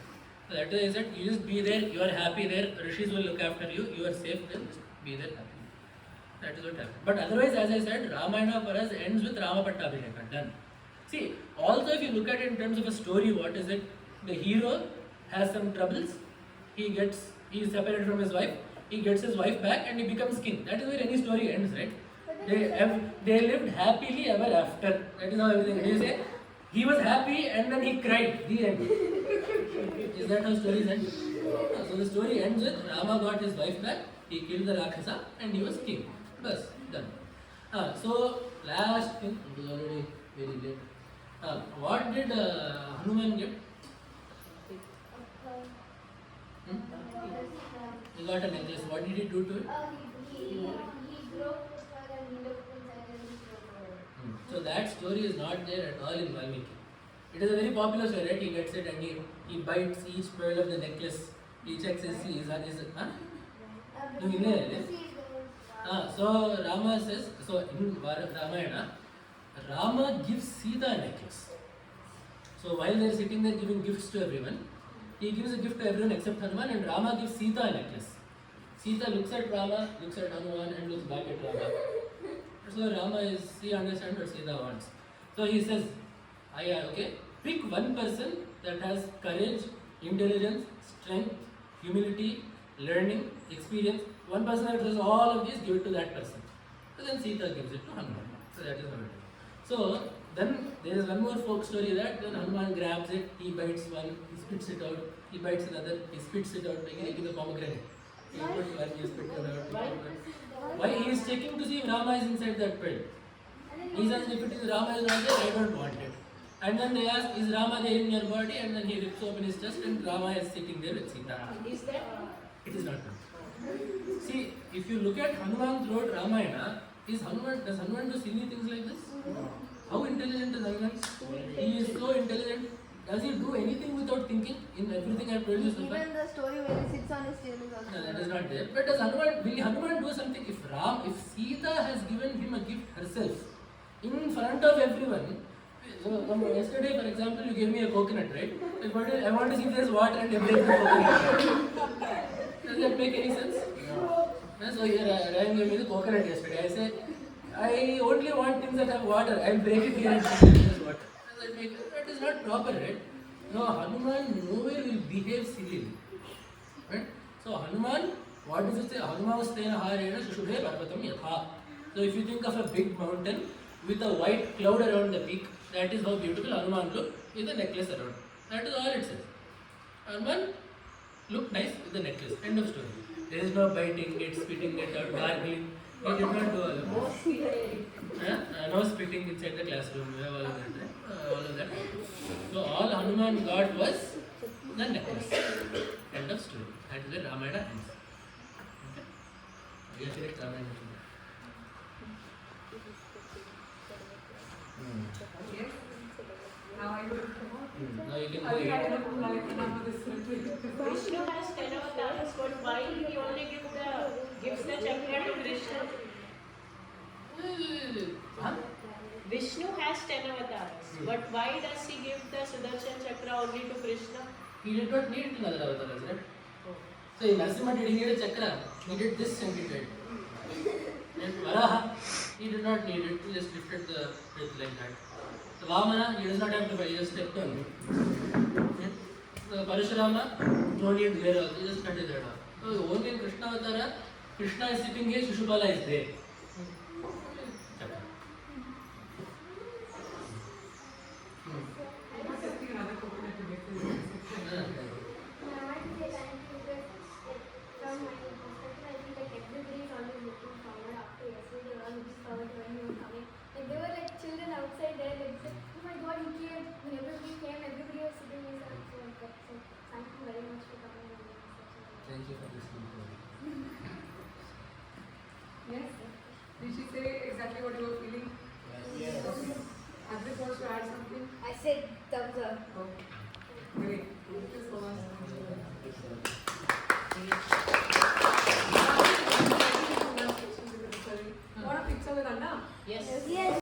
So that is that you just be there, you are happy there, Rishis will look after you, you are safe there, just be there happy. That is what happened. But otherwise, as I said, Ramayana for us ends with Rama Pattabhisheka, done. See, also if you look at it in terms of a story, what is it? The hero has some troubles, he is separated from his wife, he gets his wife back and he becomes king. That is where any story ends, right? They lived happily ever after. That is how everything. You say, he was happy and then he cried. The end. Is that how stories end? So the story ends with Rama got his wife back, he killed the Rakshasa and he was king. Bas, done. So last thing, it was already very late. What did Hanuman get? He got a necklace. What did he do to it? He broke the fire and he looked inside and he broke away. So that story is not there at all in Valmiki. It is a very popular story, right? He gets it and he bites each pearl of the necklace. He checks his huh? You know, So Rama says, so in Ramayana, Rama gives Sita a necklace. So while they are sitting there giving gifts to everyone, he gives a gift to everyone except Hanuman, and Rama gives Sita a necklace. Sita looks at Rama, looks at Hanuman, and looks back at Rama. So Rama he understands what Sita wants. So he says, okay, pick one person that has courage, intelligence, strength, humility, learning, experience. One person that has all of these, give it to that person. So then Sita gives it to Hanuman. So that is how it is. So then there is one more folk story that when Hanuman grabs it, he bites one, he spits it out, he bites another, he spits it out, like the pomegranate. He puts one, he spits it out. Why? He is checking to see if Rama is inside that pit. He says, if it is Rama is not there, I don't want it. And then they ask, is Rama there in your body? And then he rips open his chest and Rama is sitting there with Sita. Is that? It is not true. See, if you look at Hanuman throughout Ramayana, does Hanuman do silly things like this? How intelligent is Hanuman? He is so intelligent. Does he do anything without thinking in everything I have told you so far? Even the story where he sits on his tail is also. No, that is not there. But will Hanuman do something? If Sita has given him a gift herself in front of everyone, so yesterday, for example, you gave me a coconut, right? I want to see if there is water and you break the coconut. Does that make any sense? No. So here, Ryan gave me the coconut yesterday. I say, I only want things that have water. I will break it here and see if there is water. That is not proper, right? No, Hanuman nowhere will behave civilly. Right? So Hanuman, what does it say? Hanumastena harena shushubhe parvatam yatha. So if you think of a big mountain with a white cloud around the peak, that is how beautiful Hanuman looked with a necklace around. That is all it says. Hanuman looked nice with the necklace. End of story. There is no biting it, spitting it out, gargling. He did not do all of that. No spitting inside the classroom. We have all of that. Right? All of that. So all Hanuman got was the necklace. End of story. That is where Ramayana ends. Okay? We have finished Ramayana. Yes. Now I will come on. Now you can I go think I ahead. don't know like this will be. Vishnu has 10 avatars, but why he only gives the chakra to Krishna? Huh? Vishnu has 10 avatars, but why does he give the Sudarshan chakra only to Krishna? He did not need another avatar, right? So in Narasimha did he need a chakra? He did this and he did. And Varaha, he did not need it, he just lifted the breath like that. So Vamana, he does not have to fight, he just stepped on it. So Parashurama, no need there also, he just cut his head off. So only in Krishna Avatara, Krishna is sitting here, Shishupala is there. Chakra. I'm not testing another coconut to make this. I want to say thank you because from my perspective, I think like everybody is always looking forward after yesterday. They were all looking forward to when he was coming. Like there were like children outside there, like said, oh my God, he came. When everybody came, everybody was sitting in the so like that. So thank you very much for coming. And giving such a Thank you for listening to me. Yes. Did she say exactly what you were feeling? Yes. Okay. Adrit wants to add something? I said thumbs up. Okay. Great.